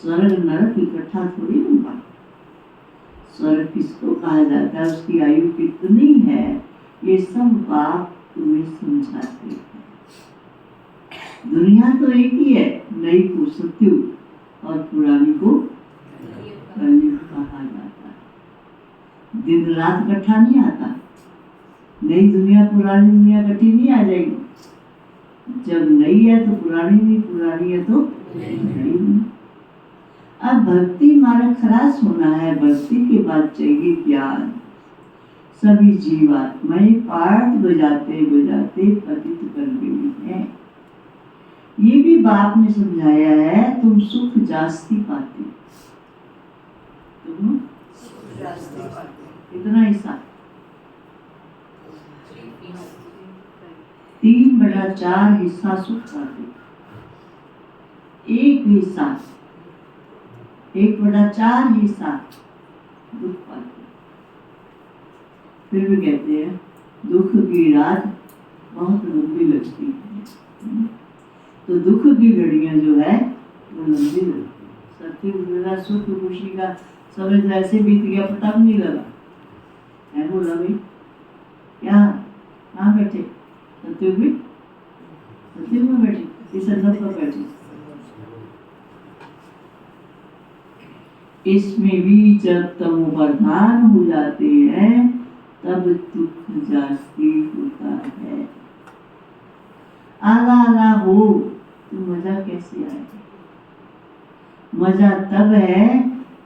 स्वर्ग नरक इकट्ठा थोड़ी होगा। स्वर्ग किसको कहा जाता है, उसकी आयु कितनी है, ये सब बाप तुम्हें समझाते हैं। दुनिया तो एक ही है, नई को सत्युग और पुरानी को कलयुग कहा जाता है। दिन रात इकट्ठा नहीं आता, नई दुनिया पुरानी दुनिया इकट्ठी नहीं आ जाएगी। जब नई है तो पुरानी नहीं, पुरानी है तो नई नहीं। अब भक्ति मार्ग खलास होना है, भक्ति के बाद चाहिए ज्ञान। सभी जीवात्माएं पाठ बजाते बजाते पतित कर गई हैं। ये भी बाप ने समझाया है, तुम सुख जास्ती पाते, तुम इतना हिस्सा 3/4 हिस्सा सुख पाते, 1 हिस्सा 1/4 हिस्सा दुख पाते। फिर भी कहते हैं दुख की रात बहुत लंबी लगती है, तो दुख की घड़ियां जो है वो लंबी लगती है। सत्य सुख खुशी का समय तो ऐसे बीत गया, पता भी नहीं लगा। है बोला भाई क्या कहाँ बैठे? सत्युग में बैठे, इस संदर्भ पर बैठे। इसमें भी जब तम प्रधान हो जाते हैं तब दुख जास्ती होता है। आला आला हो तो मजा कैसे आएगा? मजा तब है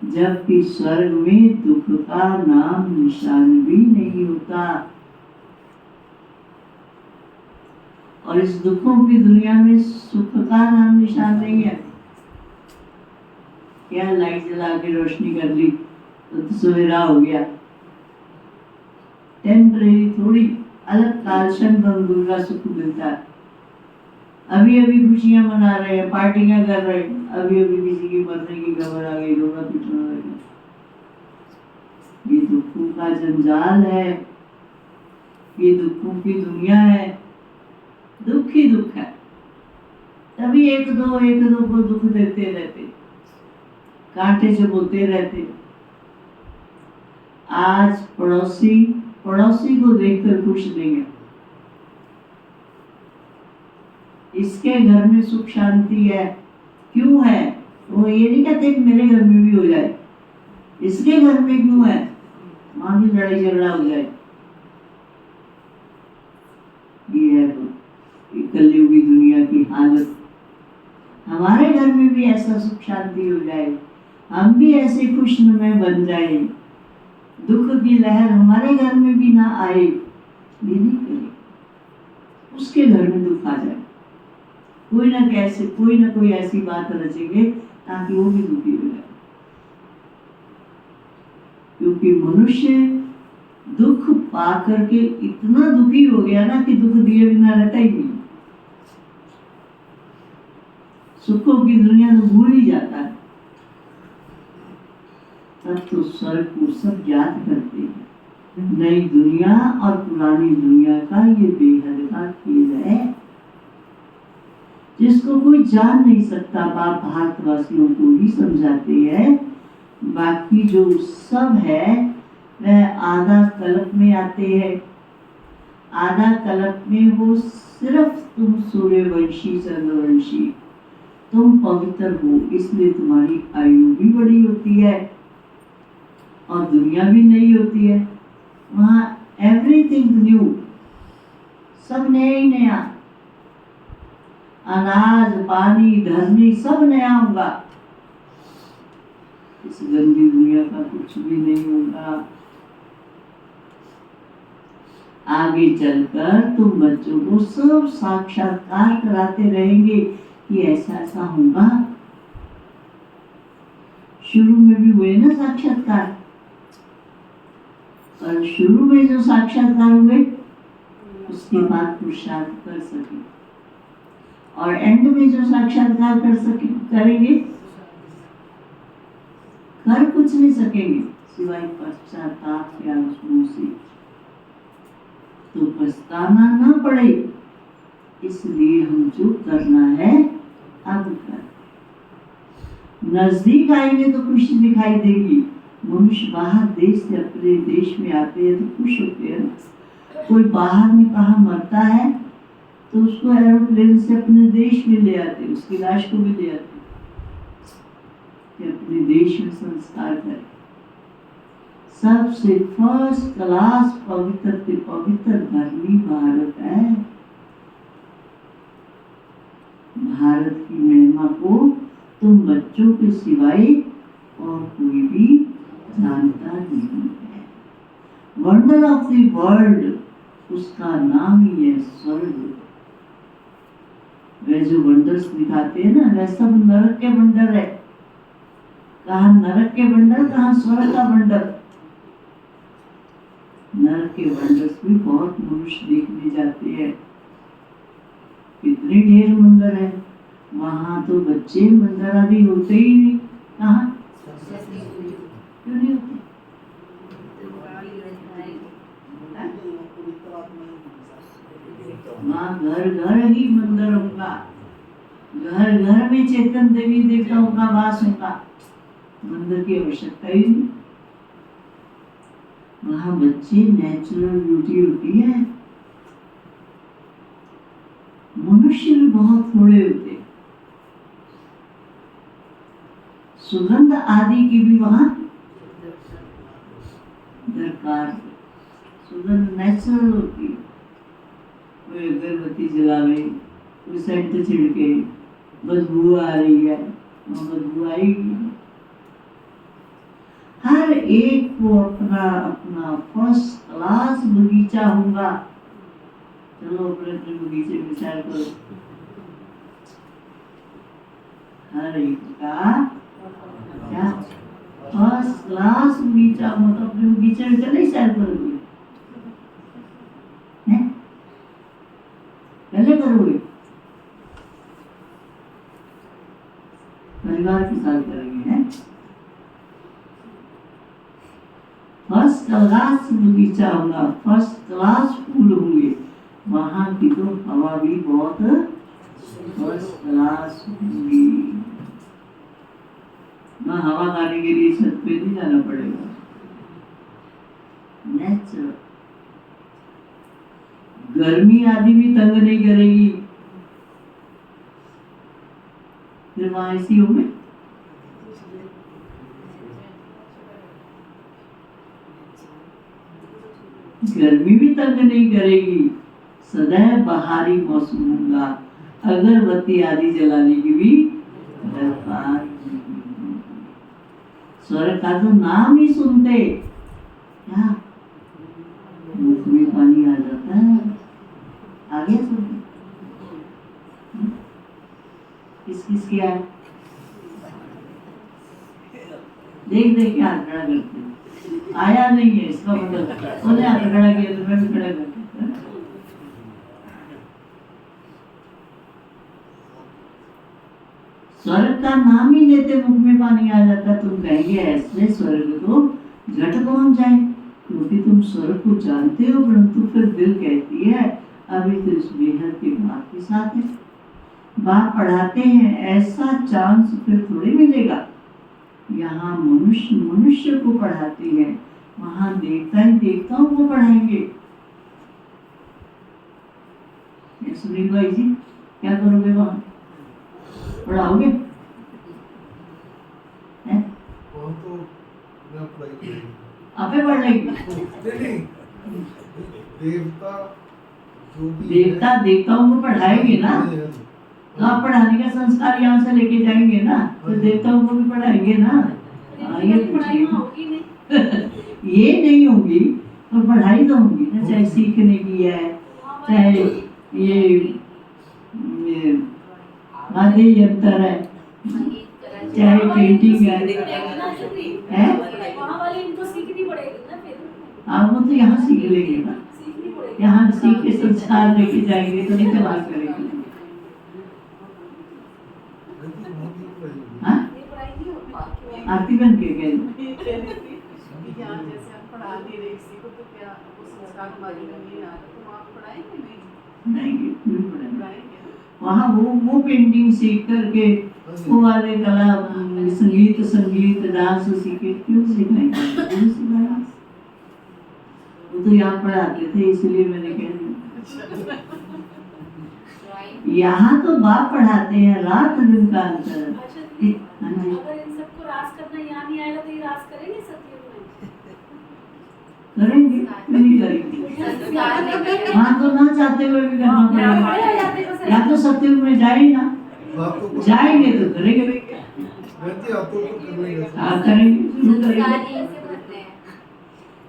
जबकि स्वर्ग में दुख का नाम निशान भी नहीं होता, और इस दुखों की दुनिया में सुख का नाम निशान नहीं है। क्या लाइट जला के रोशनी कर ली तो सवेरा हो गया, टेम्परेरी थोड़ी अलग कालक्षण भंगुर का सुख मिलता है। अभी अभी खुशियां मना रहे हैं, पार्टियां कर रहे हैं, अभी अभी किसी की मरने की खबर आ गई, रोना पीटना लगा। ये दुखों का जंजाल है, ये दुखों की दुनिया है, दुख ही दुख है। तभी एक दो को दुख देते रहते, कांटे चुभोते रहते। आज पड़ोसी को देखकर खुश नहीं है, इसके घर में सुख शांति है, क्यों है? वो ये नहीं कहते कि मेरे घर में भी हो जाए, इसके घर में क्यों है? वहां भी लड़ाई झगड़ा हो जाए। ये है कलयुगी दुनिया की हालत। हमारे घर में भी ऐसा सुख शांति हो जाए, हम भी ऐसे खुशनुमा बन जाए, दुख की लहर हमारे घर में भी ना आए, ये नहीं करे, उसके घर में दुख आ जाए। कोई ना कोई ऐसी बात रचेंगे ताकि वो भी दुखी हो जाए, क्योंकि मनुष्य दुख पा करके इतना दुखी हो गया ना कि दुख दिए बिना रहता ही नहीं। सुखों की दुनिया तो भूल ही जाता है। तब तो स्वर्ग को सब याद करते हैं। नई दुनिया और पुरानी दुनिया का ये बेहद का खेल है, जिसको कोई जान नहीं सकता। बाप भारतवासियों को ही समझाते हैं। बाकी जो सब है वह आधा कल्प में आते हैं। आधा कल्प में वो सिर्फ तुम सूर्यवंशी चंद्रवंशी, तुम पवित्र हो, इसलिए तुम्हारी आयु भी बड़ी होती है और दुनिया भी नई होती है। वहाँ एवरीथिंग न्यू, सब नया ही नया, अनाज पानी धरनी सब नया होगा। इस गंदी दुनिया का कुछ भी नहीं होगा। आगे चलकर तुम बच्चों को सब साक्षात्कार कराते रहेंगे कि ऐसा ऐसा होगा। शुरू में भी हुए ना साक्षात्कार, और शुरू में जो साक्षात्कार हुए उसके बाद पुरुषार्थ कर सके, और एंड में जो साक्षात्कार करेंगे कर कुछ नहीं सकेंगे सिवाय पश्चाताप के आंसुओं से। तो पछताना ना पड़े, इसलिए हम जो करना है अब कर। नजदीक आएंगे तो खुशी दिखाई देगी। मनुष्य बाहर देश से अपने देश में आते हैं तो खुश होते हैं। कोई बाहर में कहा मरता है तो उसको एरोप्लेन से अपने देश में ले आते, उसकी लाश को भी ले आते कि अपने देश में संस्कार करें। सबसे फर्स्ट क्लास पवित्र से पवित्र धरनी भारत है। भारत की महिमा को तुम बच्चों के सिवाय और कोई भी जानता नहीं है। वंडर ऑफ द वर्ल्ड, उसका नाम ही है स्वर्ग। वे जो वंडर्स दिखाते हैं ना, वे सब नरक के वंडर है। कहाँ नरक के वंडर, कहाँ स्वर्ग का वंडर। नरक के वंडर्स भी बहुत मनुष्य देखने जाते हैं, कितने ढेर मंदिर है वहां, तो बच्चे मंदिर आदि होते ही नहीं। कहाँ क्यों नहीं होते? वहाँ घर घर ही मंदिर होगा, घर घर में चेतन देवी देवताओं का वास होगा, मंदिर की आवश्यकता ही नहीं। वहाँ बच्चे नेचुरल ब्यूटी होती है। मनुष्य भी बहुत थोड़े होते, सुगंध आदि की भी वहाँ दरकार है। सुगंध नेचुरल होती है। कोई अगरबत्ती जलावे, कोई सेंट छिड़के, बदबू आ रही है, बदबू आएगी। हर एक को अपना अपना फर्स्ट क्लास बगीचा होगा। चलो अपने अपने बगीचे में सैर करो। हर एक का क्या फर्स्ट क्लास बगीचा हो, तो अपने बगीचे में चले सैर करोगे, पहले करोगे, परिवार के साथ करेंगे। हैं फर्स्ट क्लास बगीचा होगा, फर्स्ट क्लास फूल होंगे, वहां की तो हवा भी बहुत फर्स्ट क्लास होगी। ना हवा खाने के लिए छत पे नहीं जाना पड़ेगा, नेचुरल। गर्मी आदि भी तंग नहीं करेगी, फिर वहां ऐसी होंगे। गर्मी भी तंग नहीं करेगी, सदैव बहारी मौसम होगा, अगरबत्ती आदि जलाने की भी दरकार नहीं। स्वर्ग का तो नाम ही सुनते क्या मुख में पानी आ जाता है। आगे सुनते किस किस की आए, देख देख के हाथ खड़ा करते हैं। आया नहीं है इसका मतलब उन्हें हाथ खड़ा किया तो मैं भी खड़ा करती। स्वर्ग का नाम ही लेते मुख में पानी आ जाता। तुम कहेंगे ऐसे स्वर्ग तो झट पहुंच जाए, क्योंकि तुम स्वर्ग को जानते हो, परंतु फिर दिल कहती है अभी तो इस बेहद के बाप के साथ है। बाप पढ़ाते हैं, ऐसा चांस फिर थोड़ी मिलेगा। यहाँ मनुष्य मनुष्य को पढ़ाते हैं, वहां देवता ही देवताओं को पढ़ाएंगे। सुनील भाई जी क्या करोगे, वहां पढ़ाओगे? आपे पढ़ लेंगे। देवता देवताओं को पढ़ाएंगे ना, तो आप पढ़ाने का संस्कार यहाँ से लेके जाएंगे ना, तो देवताओं को भी पढ़ाएंगे ना। ये नहीं होगी तो पढ़ाई तो होगी ना, चाहे सीखने की है, चाहे ये वाद्य यंत्र है, चाहे पेंटिंग है, हाँ वो तो यहाँ सीख लेंगे ना। यहाँ सीख के संस्कार लेके जाएंगे तो नहीं कमाल करेंगे। हाँ आरती बन के गए वहाँ वो पेंटिंग सीख करके वो वाले कला संगीत डांस सीखे, क्यों सिखाएंगे? वो तो यहाँ पढ़ाते थे, इसलिए मैंने कह दिया। यहाँ तो बाप पढ़ाते हैं, रात दिन का अंतर। अगर इन सबको रास करना यहाँ नहीं आएगा तो ये रास करेंगे सत्युग में? करेंगे नहीं करेंगे, वहाँ तो ना चाहते हुए भी करना पड़ेगा। या तो सत्युग में जाए ना, जाएंगे तो करेंगे, हाँ करेंगे।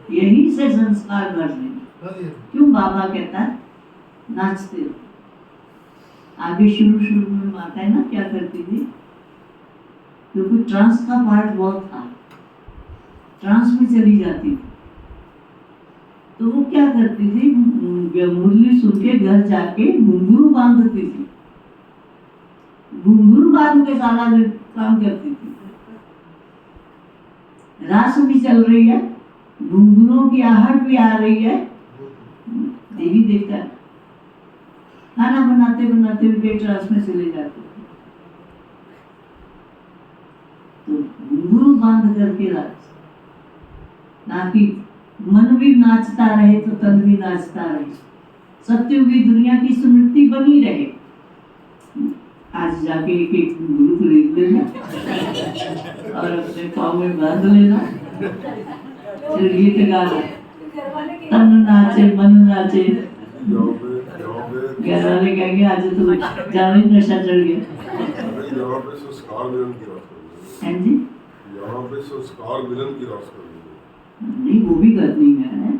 यही से संस्कार कर लेंगे। क्यों बाबा कहता है नाचते हो, आगे शुरू शुरू में माताएं ना क्या करती थी, क्योंकि ट्रांस का पार्ट बहुत था, ट्रांस में चली जाती थी, तो वो क्या करती थी, मुरली सुन के घर जाके घुंघरू बांधती थी, घुंघरू बांध के सारा दिन काम करती थी। रास भी चल रही है, घुंघरूओं की आहट भी आ रही है, देवी देखता है। खाना बनाते बनाते उनके ट्रांस में चले जाते थे, तो घुंघरू बांध करके रास, ना कि मन भी नाचता रहे तो तन भी नाचता रहे, सत्ययुगी दुनिया की स्मृति बनी रहे। आज जाके एक एक घुंघरू खरीद लेना और अपने पाँव में बांध लेना, फिर गीत गाना, तन नाचे मन नाचे। घर वाले कहेंगे आज तो ज्यादा ही नशा चढ़ गया। यहाँ पे संस्कार मिलन की रास कर हैं जी? यहाँ पे संस्कार मिलन की रास कर नहीं, वो भी करनी है,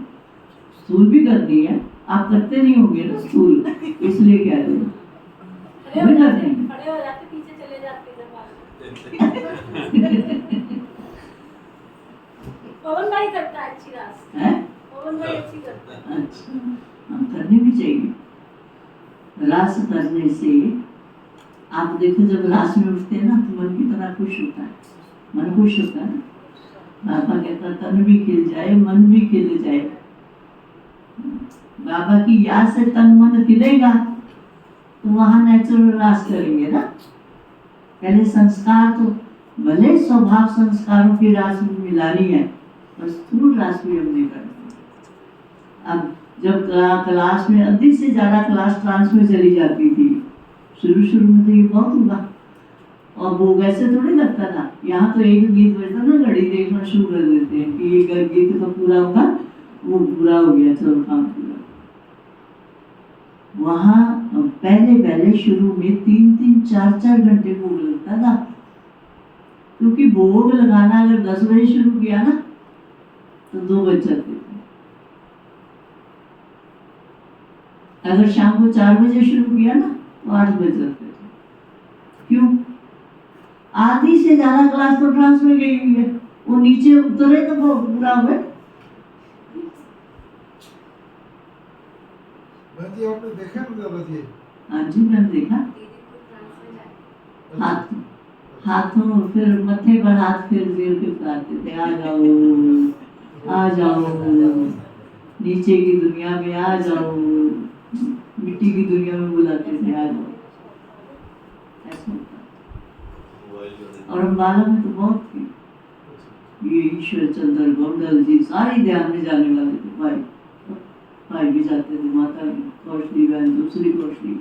स्थूल भी करनी है, आप करते नहीं होंगे ना स्थूल, इसलिए कह रहे हैं। खड़े हो जाते पीछे चले जाते पवन भाई करता है अच्छी रास, पवन भाई अच्छी करता है। अच्छा, हम करनी भी चाहिए। रास करने से आप देखो, जब रास में उठते हैं ना तो मन कितना खुश होता है, मन खुश होता है। बाबा कहता तन भी खिल जाए मन भी खिल जाए। बाबा की याद से तन मन खिलेगा तो वहां नेचुरल रास करेंगे ना। पहले संस्कार तो भले स्वभाव संस्कारों की रास में मिलानी है, पर स्थूल रास भी हमने करनी। अब जब क्लास में अधिक से ज्यादा क्लास ट्रांस में चली जाती थी, शुरू शुरू में तो ये बहुत हुआ, और वो वैसे थोड़ी लगता था। यहाँ तो एक गीत बजता ना, घड़ी देखना शुरू कर देते हैं कि ये गीत तो पूरा होगा, वो पूरा हो गया, चलो काम पूरा। वहाँ पहले शुरू में 3-3, 4-4 घंटे भोग लगता था, क्योंकि भोग लगाना अगर 10 बजे शुरू किया ना तो 2 बज जाते थे। अगर शाम को 4 बजे शुरू किया ना तो 8 बज जाते थे। क्यों? आधी से ज्यादा क्लास तो ट्रांस में गई हुई है, वो नीचे उतरे तो वो पूरा हुआ। जी आपने देखा ना दादा जी? हाँ जी, मैंने देखा। हाथों फिर मत्थे पर हाथ फेर फेर के बुलाते थे, आ जाओ आ जाओ, नीचे की दुनिया में आ जाओ, मिट्टी की दुनिया में बुलाते थे, आ जाओ। ऐसा होता। और अम्बाला में तो बहुत थी, ये ईश्वर चंद्र गोंडल जी सारे ध्यान में जाने वाले थे। भाई भी जाते थे, माता कौशली बहन, दूसरी कौशली,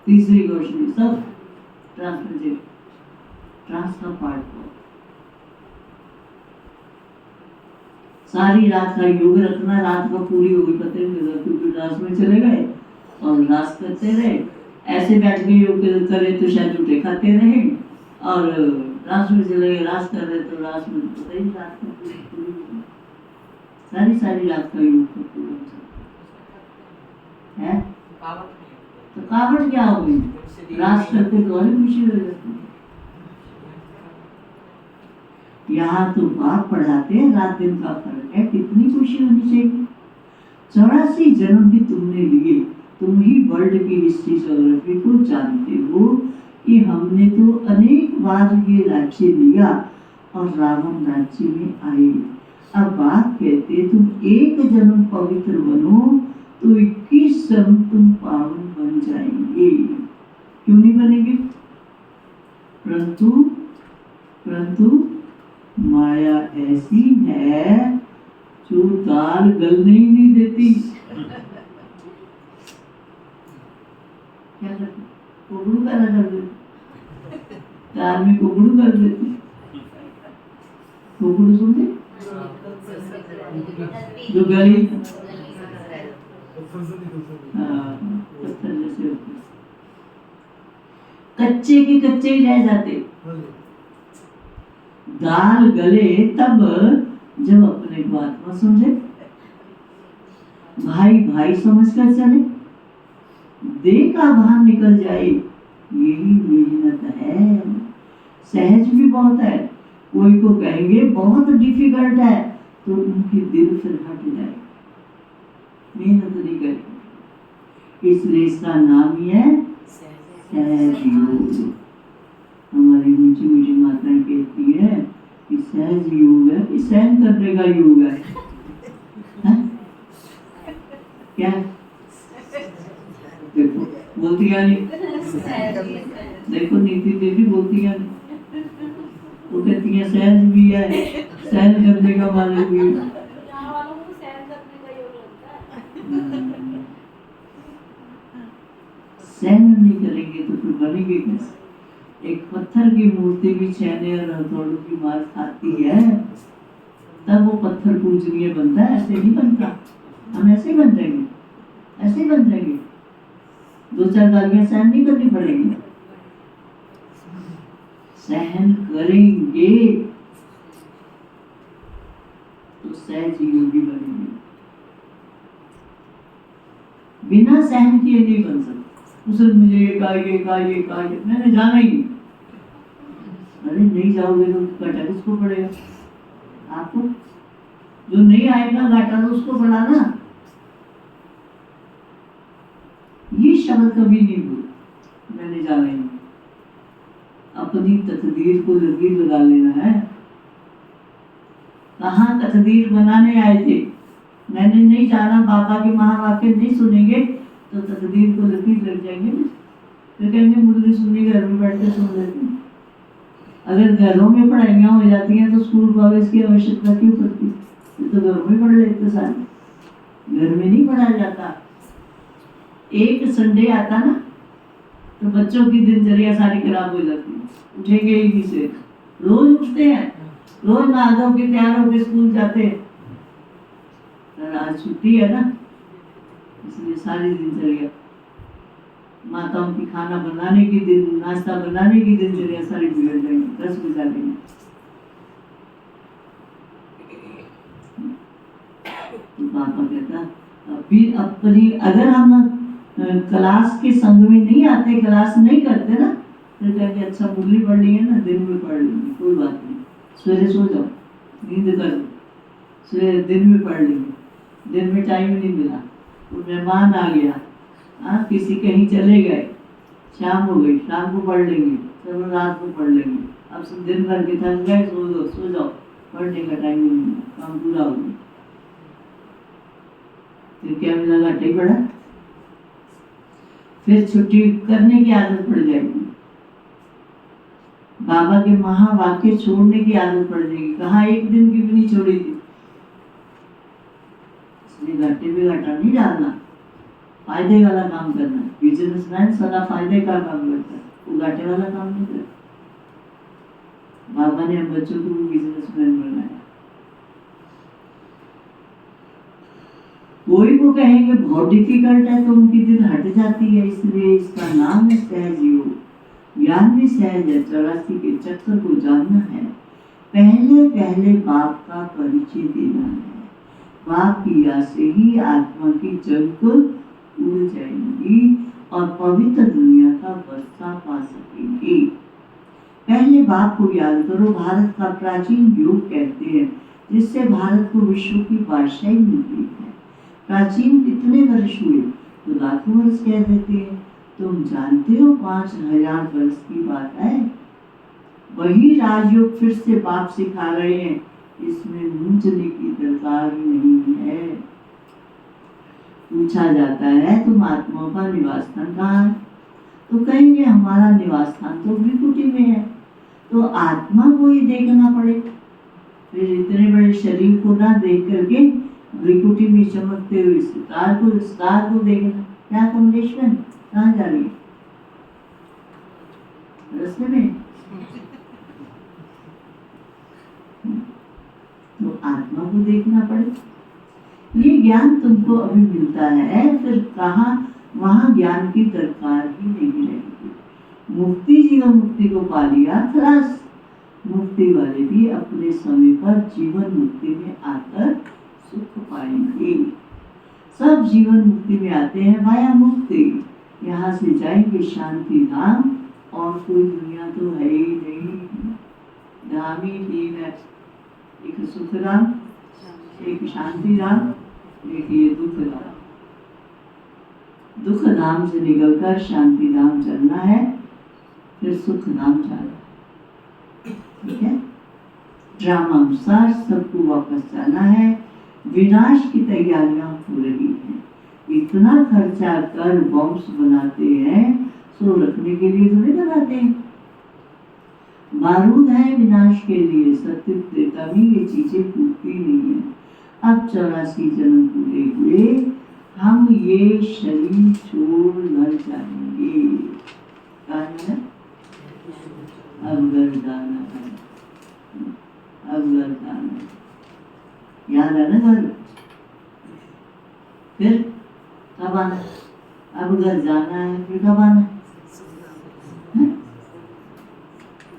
तीसरी कौशली, सब ट्रांस में थे। ट्रांस का पार्ट हुआ। सारी रात का योग रखना, रात को पूरी होगी पता ही नहीं लगा, क्योंकि रास में चले गए और रास करते रहे। ऐसे बैठ के योग करे तो शायद उठे खाते रहे, और रास में चले गए, रास कर रहे तो रास में पता ही रात को पूरी होगी। सारी रात का योग पूरा है। तो कावड़ क्या हो गई? रास करते तो और खुशी हो जाती है। यहाँ तो बाप पढ़ाते हैं, रात दिन का फर्क है, कितनी खुशी होनी चाहिए। 84 जन्म भी तुमने लिए, तुम ही वर्ल्ड की हिस्ट्री ज्योग्राफी को जानते हो कि हमने तो अनेक बार ये राज्य लिया और रावण राज्य में आए। अब बाप कहते तुम एक जन्म पवित्र बनो तो 21 जन्म तुम पावन बन जाएंगे। क्यों नहीं बनेंगे? परंतु माया ऐसी है जो दाल गलने ही नहीं देती। क्या करते? कोगड़ू पैदा कर देती, दाल में कोगड़ू कर देती। कोगड़ू सुनते? जो गली पत्थर जैसे होते, कच्चे के कच्चे ही रह जाते। दाल गले तब जब अपने को आत्मा समझे, भाई भाई समझ कर चले, देह का भान निकल जाए यही मेहनत है। सहज भी बहुत है, कोई को कहेंगे बहुत डिफिकल्ट है तो उनकी दिल फिर हट जाए, मेहनत नहीं करेंगे। इसलिए इसका नाम ही है सहज योग। हमारी मीठी मीठी माताएं कहती है कि सहज योग है कि सहन करने का योग है, क्या देखो बोलती नहीं, देखो नीति देवी बोलती नहीं, वो कहती है सहज भी है, सहन करने का मालिक भी है। यहाँ वालों को सहन करने का योग लगता है। सहन नहीं करेंगे तो फिर बनेंगे कैसे? एक पत्थर की मूर्ति भी छेने और हथौड़ों की मार खाती है, तब वो पत्थर पूजनीय बनता है, ऐसे नहीं बनता। हम ऐसे बन जाएंगे, ऐसे बन जाएंगे, दो चार गालियां सहन नहीं करनी पड़ेगी, सहन करेंगे तो सहज योगी बनेंगे। बिना सहन किए नहीं बन सकते। उसने मुझे ये कहा, ये कहा, ये कहा, मैंने जाना ही नहीं। अरे नहीं जाओगे तो घाटा किसको पड़ेगा? आपको। जो नहीं आएगा घाटा तो उसको पड़ा ना। ये शब्द कभी नहीं बोल, मैंने जाना ही नहीं। अपनी तकदीर को लकीर लगा लेना है। कहाँ तकदीर बनाने आए थे? मैंने नहीं जाना, बाबा के महावाक्य नहीं सुनेंगे तो तकदीर को लकीर लग जाएंगे ना। फिर कहेंगे मुरली सुनी, घर में बैठ के सुन लेते हैं। अगर घरों में पढ़ाइयाँ हो जाती हैं तो स्कूल कॉलेज की आवश्यकता क्यों पड़ती? तो घरों में पढ़ लेते सारे, घर में नहीं पढ़ाया जाता। एक संडे आता ना तो बच्चों की दिनचर्या सारी खराब हो जाती है, उठेंगे ही नहीं से। रोज उठते हैं, रोज नहा धो के तैयार होकर स्कूल जाते हैं। आज छुट्टी है ना, इसलिए सारी दिनचर्या, माताओं की खाना बनाने की दिन, नाश्ता बनाने की दिनचर्या सारी बिगड़ जाएगी, 10 बजा देंगे। तो पापा कहता अभी अपनी, अगर हम क्लास के संग में नहीं आते, क्लास नहीं करते ना, फिर कहेंगे अच्छा मुरली पढ़ ली है ना, दिन में पढ़ लेंगे, कोई बात नहीं, सवेरे सो जाओ, नींद कर लो, सवेरे दिन में पढ़ लेंगे। दिन में टाइम नहीं मिला, तो मेहमान आ गया, किसी कहीं चले गए, शाम हो गई, शाम को पढ़ लेंगे, चलो रात को पढ़ लेंगे। अब सब दिन भर के थक गए, सो जाओ, पढ़ने का टाइम नहीं मिला, काम पूरा हो गया। फिर क्या मिला? घाटा ही पड़ा। फिर छुट्टी करने की आदत पड़ जाएगी, बाबा के महावाक्य छोड़ने की आदत पड़ जाएगी। कहाँ एक दिन की भी नहीं छोड़ी थी। इसलिए घाटे पे घाटा नहीं डालना, फायदे वाला काम करना। बिजनेसमैन सदा फायदे का काम करता है, वो घाटे वाला काम नहीं करता। बाबा ने हम बच्चों को भी बिजनेसमैन बनाया। कोई को कहेंगे बहुत डिफिकल्ट है तो उनकी दिल हट जाती है, इसलिए इसका नाम है सहज योग। ज्ञान भी सहज है, 84 के चक्कर को जानना है। पहले पहले बाप का परिचय देना है। बाप की याद से ही आत्मा की जंग उड़ जाएंगी और पवित्र दुनिया का वर्षा पा सकेंगी। पहले बाप को याद करो। भारत का प्राचीन योग कहते हैं, जिससे भारत को विश्व की बादशाही मिलती है। प्राचीन कितने वर्ष हुए? तो लाखों वर्ष कह देते हैं। तुम जानते हो 5000 वर्ष की बात है। वही राजयोग फिर से बाप सिखा रहे हैं, इसमें मूंझने की दरकार नहीं है। पूछा जाता है तुम आत्माओं का निवास स्थान कहाँ है? तो कहेंगे हमारा निवास स्थान तो भ्रिकुटी में है। तो आत्मा को ही देखना पड़े, फिर इतने बड़े शरीर को ना देख करके भ्रिकुटी में चमकते हुए स्टार को देखना। क्या कॉम्बिनेशन, कहाँ जा रही है? रास्ते में। तो आत्मा को देखना पड़े। ये ज्ञान तुमको अभी मिलता है, फिर कहाँ वहां ज्ञान की दरकार ही नहीं रहेगी। मुक्ति जीवन मुक्ति को पा लिया, खलास। मुक्ति वाले भी अपने समय पर जीवन मुक्ति में आकर सुख पाएंगे। सब जीवन मुक्ति में आते हैं वाया मुक्ति। यहाँ से जाएंगे शांति धाम और कोई दुनिया तो है ही नहीं। धाम ही तीन है, एक सुख धाम, एक शांति धाम, एक ये दुख धाम। दुख धाम से निकलकर शांति धाम चलना है, फिर सुख धाम जाना है। ठीक है, ड्रामा अनुसार सबको वापस जाना है। विनाश की तैयारियां हो रही हैं। इतना खर्चा कर बॉम्ब्स बनाते हैं, सो रखने के लिए थोड़ी बनाते हैं। बारूद है विनाश के लिए, सत्य त्रेता में ये चीजें टूटती नहीं है। अब 84 जन्म पूरे हुए, हम ये शरीर छोड़ घर जाएंगे। कहाँ अब घर जाना है, अब घर जाना है। याद है ना घर? फिर कब आना? अब घर जाना है, फिर कब आना?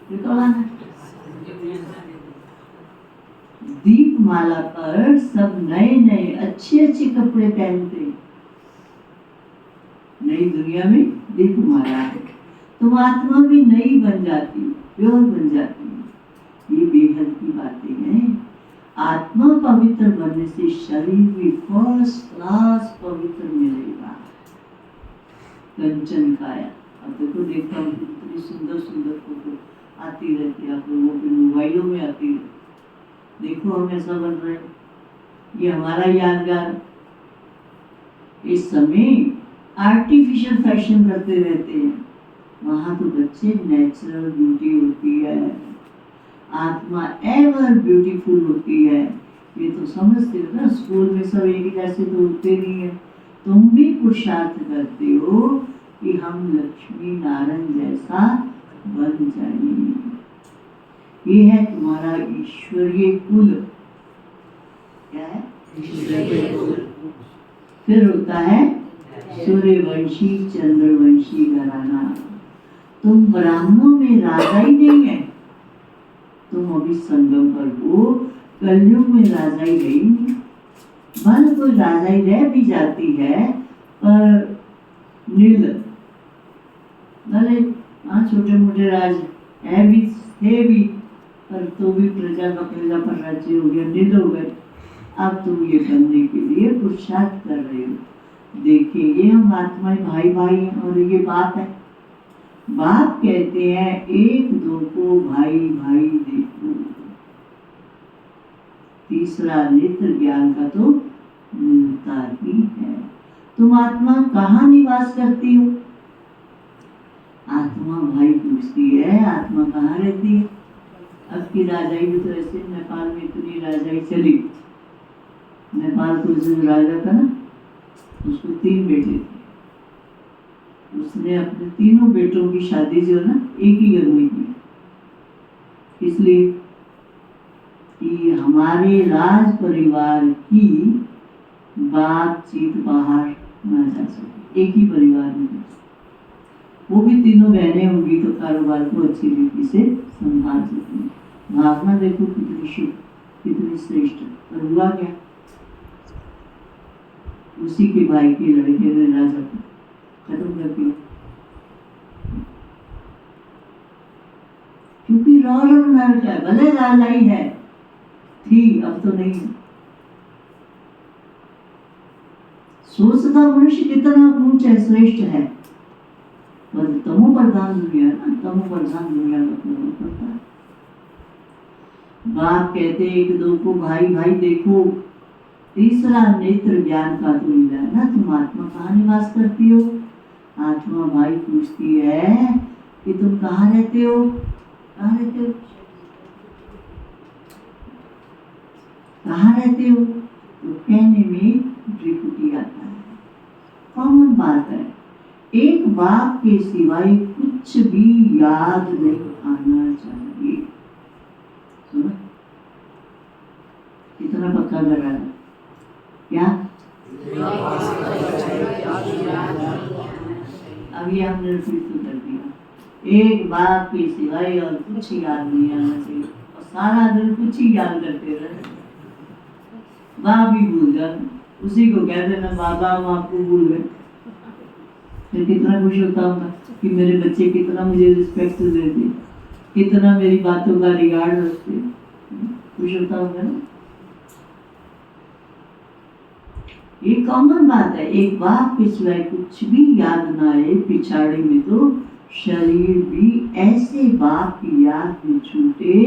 फिर कब आना? दीपमाला पर सब नए नए अच्छे अच्छे कपड़े पहनते। नई दुनिया में दीपमाला है, तुम आत्मा भी नई बन जाती, प्योर बन जाती। ये बेहद की बातें हैं। आत्मा पवित्र बनने से शरीर भी फर्स्ट क्लास पवित्र मिलेगा। कंचन काया, अब देखता हूँ कितनी सुंदर सुंदर फोटो आती रहती है आप लोगों के मोबाइलों में आती है। देखो हम ऐसा बन रहे हैं, ये हमारा यादगार। इस समय आर्टिफिशियल फैशन करते रहते हैं, वहां तो बच्चे नेचुरल ब्यूटी होती है, आत्मा एवर ब्यूटीफुल होती है। ये तो समझते हो ना, स्कूल में सब एक ही जैसे तो उठते नहीं है। तुम भी पुरुषार्थ करते हो कि हम लक्ष्मी नारायण जैसा बन जाएंगे। ये है तुम्हारा ईश्वरीय कुल। क्या है? ईश्वरीय कुल। फिर होता है सूर्यवंशी चंद्रवंशी घराना। तुम ब्राह्मणों में राजा ही नहीं है, तुम अभी संगम पर हो। कलयुग में राजा ही रहेंगे। भले कोई राजा ही रह भी जाती है, पर नील भले छोटे मोटे राज है भी थे भी, पर तो भी प्रजा का प्रजा पर राज्य हो गया, नील हो गए। अब तुम ये बनने के लिए पुरुषार्थ कर रहे हो। देखिए ये हम आत्माएं भाई भाई हैं, और ये बात है, बाप कहते हैं एक दो को भाई भाई देखो। तीसरा नेत्र ज्ञान का तो मिलता ही है। तुम आत्मा कहाँ निवास करती हो? आत्मा भाई पूछती है, आत्मा कहाँ रहती है? अब की राजाई भी तो ऐसे, नेपाल में इतनी राजाई चली। नेपाल को जो राजा था ना, उसको 3 बेटे थे। उसने अपने तीनों बेटों की शादी जो है ना एक ही घर में की, इसलिए कि हमारे राज परिवार की बातचीत बाहर ना जा सके, एक ही परिवार में। वो भी तीनों बहनें होंगी तो कारोबार को अच्छी रीति से संभाल सकती। भावना देखो कितनी शुभ, कितनी श्रेष्ठ। पर हुआ क्या? उसी के भाई के लड़के ने राजा को खत्म कर दिया, क्योंकि रॉयल नर्क है, भले राजा ही है, थी अब तो नहीं। सोचता मनुष्य कितना ऊंच है, श्रेष्ठ है, पर तमो प्रधान दुनिया ना, तमो प्रधान दुनिया का प्रभाव पड़ता है। बाप कहते एक दो को भाई भाई देखो। तीसरा नेत्र ज्ञान का तो मिला है ना। तुम आत्मा कहाँ निवास करती हो? आत्मा भाई पूछती है कि तुम कहाँ रहते हो? कहाँ रहते हो? कहाँ रहते हो? तो कहने में त्रिपुटी आता है। कॉमन बात है, एक बाप के सिवाय कुछ भी याद नहीं आना चाहिए। सुना? कितना पक्का कर रहा है क्या? अभी हमने रिपीट तो कर दिया। एक बाप के सिवाय और कुछ याद नहीं आना चाहिए, और सारा दिन कुछ ही याद करते रहे। बाप ही भूल जाते, उसी को कहते ना बाबा हम आपको भूल गए। मैं कितना खुश होता हूँ कि मेरे बच्चे कितना मुझे रिस्पेक्ट देते, कितना मेरी बातों का रिगार्ड रखते, खुश होता हूँ ना। ये कॉमन बात है, एक बाप के सिवाय कुछ भी याद ना आए पिछाड़ी में तो शरीर भी ऐसे बाप की याद में छूटे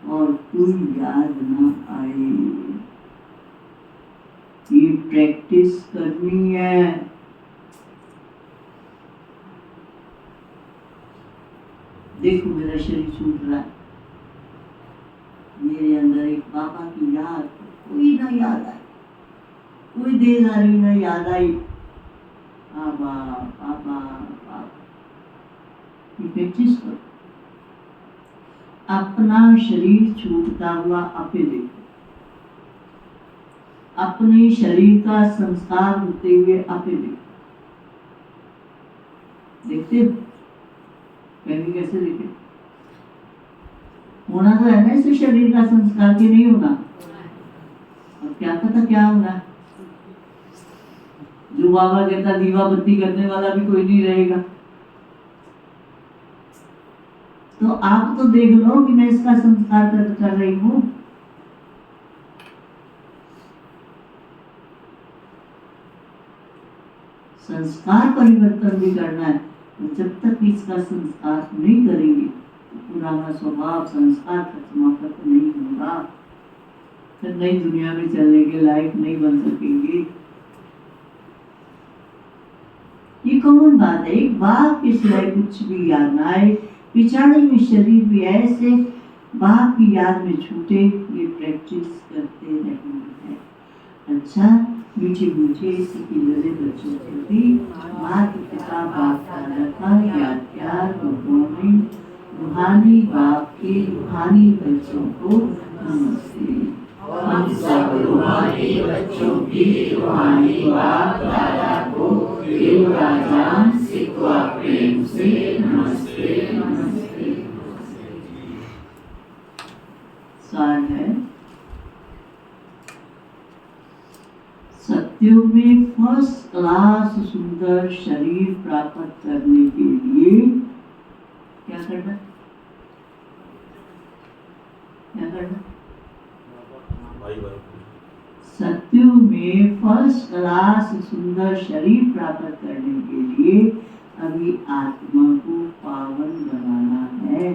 और कोई याद ना आए। ये प्रैक्टिस करनी है। देखो मेरा शरीर छूट रहा है, मेरे अंदर एक बाबा की याद, कोई ना याद आई, कोई देदारी ना याद आई, बाबा बाबा बाबा। ये प्रैक्टिस करो। अपना शरीर छूटता हुआ आपे देखो, अपने शरीर का संस्कार होते हुए आपे देखो। देखते हो पहले कैसे देखे? होना तो है ना इस शरीर का संस्कार के नहीं होना, और क्या पता क्या होगा। जो बाबा कहता दीवा बत्ती करने वाला भी कोई नहीं रहेगा। तो आप तो देख लो कि मैं इसका संस्कार कर रही हूँ। संस्कार परिवर्तन भी करना है, तो जब तक इसका संस्कार नहीं करेंगे तो पुराना स्वभाव संस्कार का समाप्त नहीं होगा, फिर नई दुनिया में चलने के लायक नहीं बन सकेंगे। ये कॉमन बात है, एक बाप के सिवाय कुछ भी याद ना आए, पिछाड़ी में शरीर भी ऐसे बाप की याद में छूटे, ये प्रैक्टिस करते रहना है। अच्छा, मीठे मीठे सिकिलरे बच्चों के भी माता पिता बाप दादा का याद प्यार गुड रूहानी बाप के रूहानी बच्चों को नमस्ते। हम सब रूहानी बच्चों की रूहानी बाप दादा को देव राजा सिकवा प्रेम से नमस्ते नमस्ते। सार है, सत्युग में फर्स्ट क्लास सुंदर शरीर प्राप्त करने के लिए क्या करना? क्या करना? सत्युग में फर्स्ट क्लास सुंदर शरीर प्राप्त करने के लिए अभी आत्मा को पावन बनाना है।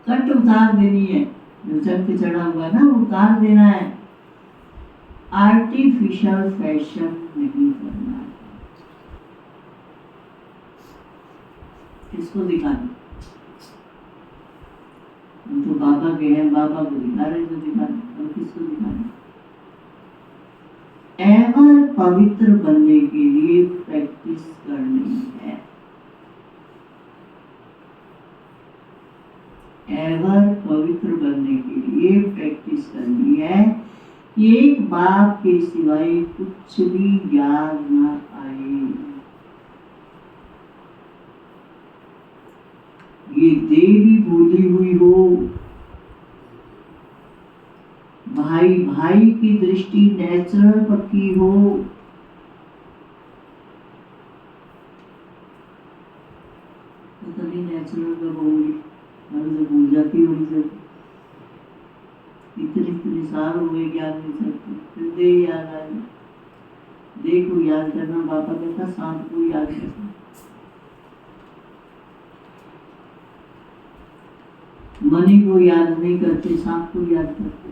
कट उतार देनी है, जो जग पे चढ़ा हुआ है ना उतार देना है। आर्टिफिशियल फैशन नहीं करना है। किसको दिखाना? हम तो बाबा के हैं, बाबा को दिखा रहे तो दिखाना, हम किसको दिखाना? एवर पवित्र बनने के लिए प्रैक्टिस करनी है। एवर पवित्र बनने के लिए प्रैक्टिस करनी है। एक बाप के सिवाय कुछ भी याद ना आए। ये देवी बोली हुई हो, भाई भाई की दृष्टि नेचुरल पक्की हो, पता नहीं नेचुरल कब होगी, मैंने तो भूल जाती होगी सब। इतने साल हो गए याद नहीं सकते, फिर दे याद आ गई। देखो याद करना, बाबा कहता शांत को याद करना। मनी को याद नहीं करते, सांप को याद करते।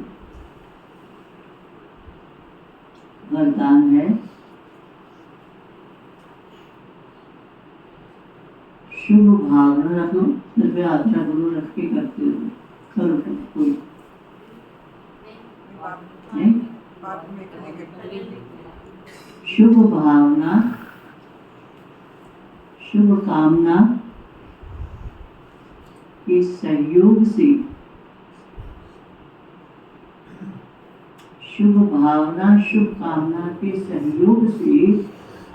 वरदान है, शुभ भावना रखो, सिर पे हाथ रख लो, रख के करते हो, करो कोई शुभ भावना, शुभ कामना के सहयोग से, शुभ भावना शुभ कामना के सहयोग से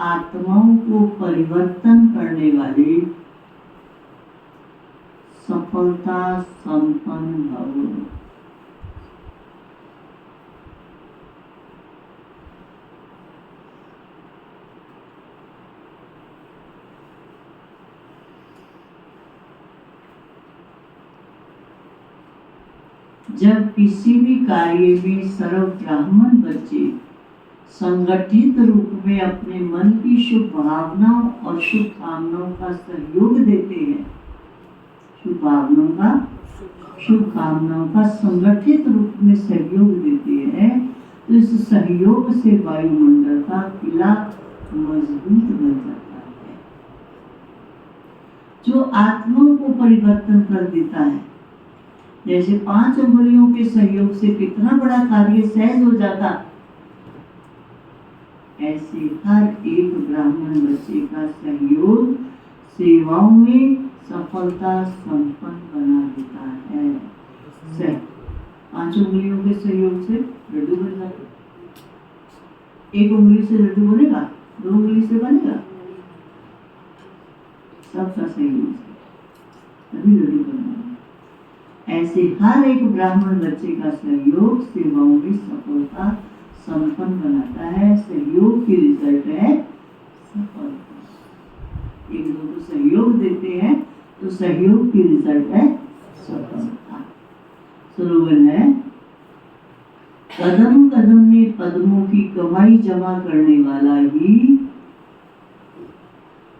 आत्माओं को परिवर्तन करने वाले सफलता संपन्न भव। जब किसी भी कार्य में सर्व ब्राह्मण बच्चे संगठित रूप में अपने मन की शुभ भावनाओं और शुभ कामनाओं का सहयोग देते हैं, शुभ कामनाओं का संगठित रूप में सहयोग देते हैं, तो इस सहयोग से वायुमंडल का किला मजबूत बन जाता है, जो आत्माओं को परिवर्तन कर देता है। जैसे 5 अंगुलियों के सहयोग से कितना बड़ा कार्य सहज हो जाता, ऐसे हर एक ब्राह्मण बच्चे का सहयोग सेवाओं में सफलता संपन्न बना देता है। 5 उंगलियों के सहयोग से लड्डू बन जाता। 1 उंगली से लड्डू बनेगा, 2 उंगली से बनेगा, सबका सहयोग से तभी लड्डू बनेगा। ऐसे हर एक ब्राह्मण बच्चे का सहयोग सेवाओं में सफलता संपन्न बनाता है। सहयोग की रिजल्ट है सफलता। एक दो को सहयोग देते हैं तो सहयोग की रिजल्ट है सफलता। स्लोगन है, कदम कदम में पद्मों की कमाई जमा करने वाला ही,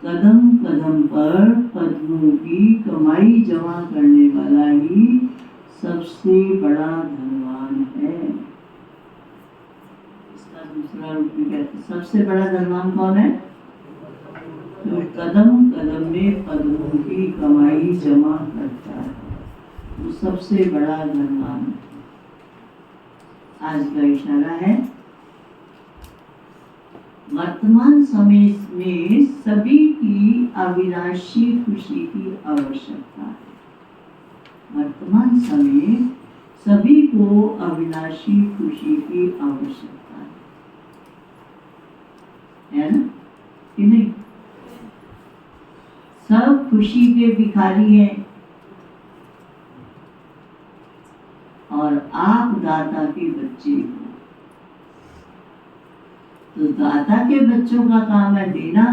कदम कदम पर पद्मों की कमाई जमा करने वाला ही सबसे बड़ा धनवान है। इसका दूसरा रूप भी कहते हैं, सबसे बड़ा धनवान कौन है? जो कदम कदम में पद्मों की कमाई जमा करता है, वो सबसे बड़ा धनवान है। आज का इशारा है, वर्तमान समय में सभी की अविनाशी खुशी की आवश्यकता है। वर्तमान समय सभी को अविनाशी खुशी की आवश्यकता है ना कि नहीं? सब खुशी के भिखारी हैं और आप दाता के बच्चे हो। तो दाता के बच्चों का काम है देना।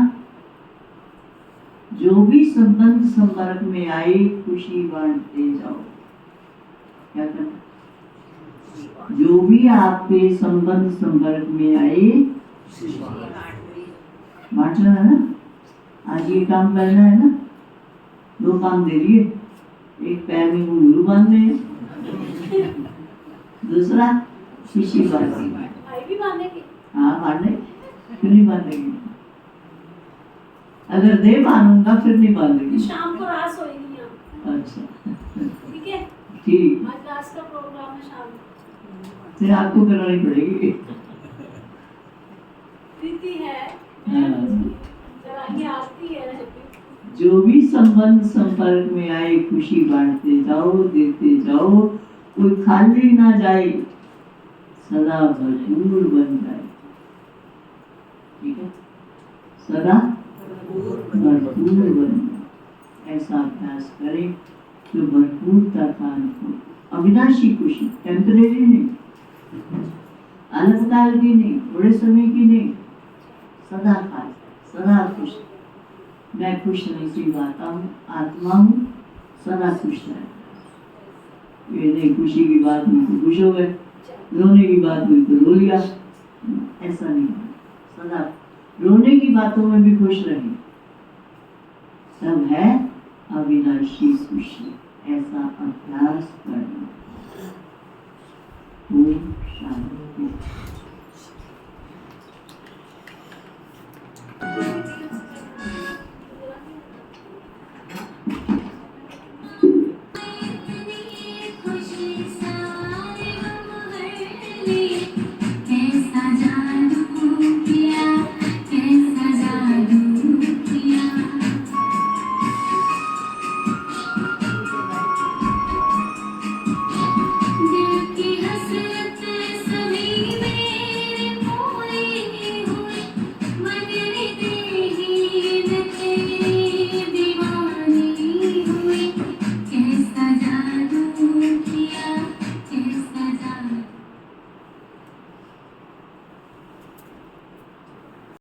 जो भी संबंध संपर्क में आए खुशी बांटते जाओ। क्या करना? जो भी आपके संबंध संपर्क में आए बांटना है ना। आज ये काम करना है ना, 2 काम दे दिए, एक पैर में घुंघरू बांधने हैं, दूसरा खुशी बांटनी। भाई भी बांधेंगे? हाँ बांधे, क्यों नहीं बांधेंगे? अगर दे बांधूंगा फिर नहीं बांधेंगे। शाम को रास होगी यहाँ। अच्छा ठीक है, ठीक, आज रास का प्रोग्राम है शाम को। फिर आपको करानी पड़ेगी। प्रीति है, हाँ। जरा ये आती है। जो भी संबंध संपर्क में आए खुशी बांटते जाओ, देते जाओ, कोई खाली ना जाए, सदा भरपूर बन जाए। ठीक है, सदा भरपूर बन जाए। ऐसा अभ्यास करें जो भरपूरता का अनुभव, अविनाशी खुशी, टेम्परेरी नहीं, अल्पकाल की नहीं, थोड़े समय की नहीं, सदा काल, सदा खुश। मैं खुश नसीब आत्मा हूँ, सदा खुश रहे। ये नहीं खुशी की बात हुई तो खुश हो गए, रोने की बात हुई तो रो लिया, ऐसा नहीं। सदा रोने की बातों में भी खुश रहे। सब है अविनाशी खुशी। ऐसा अभ्यास कर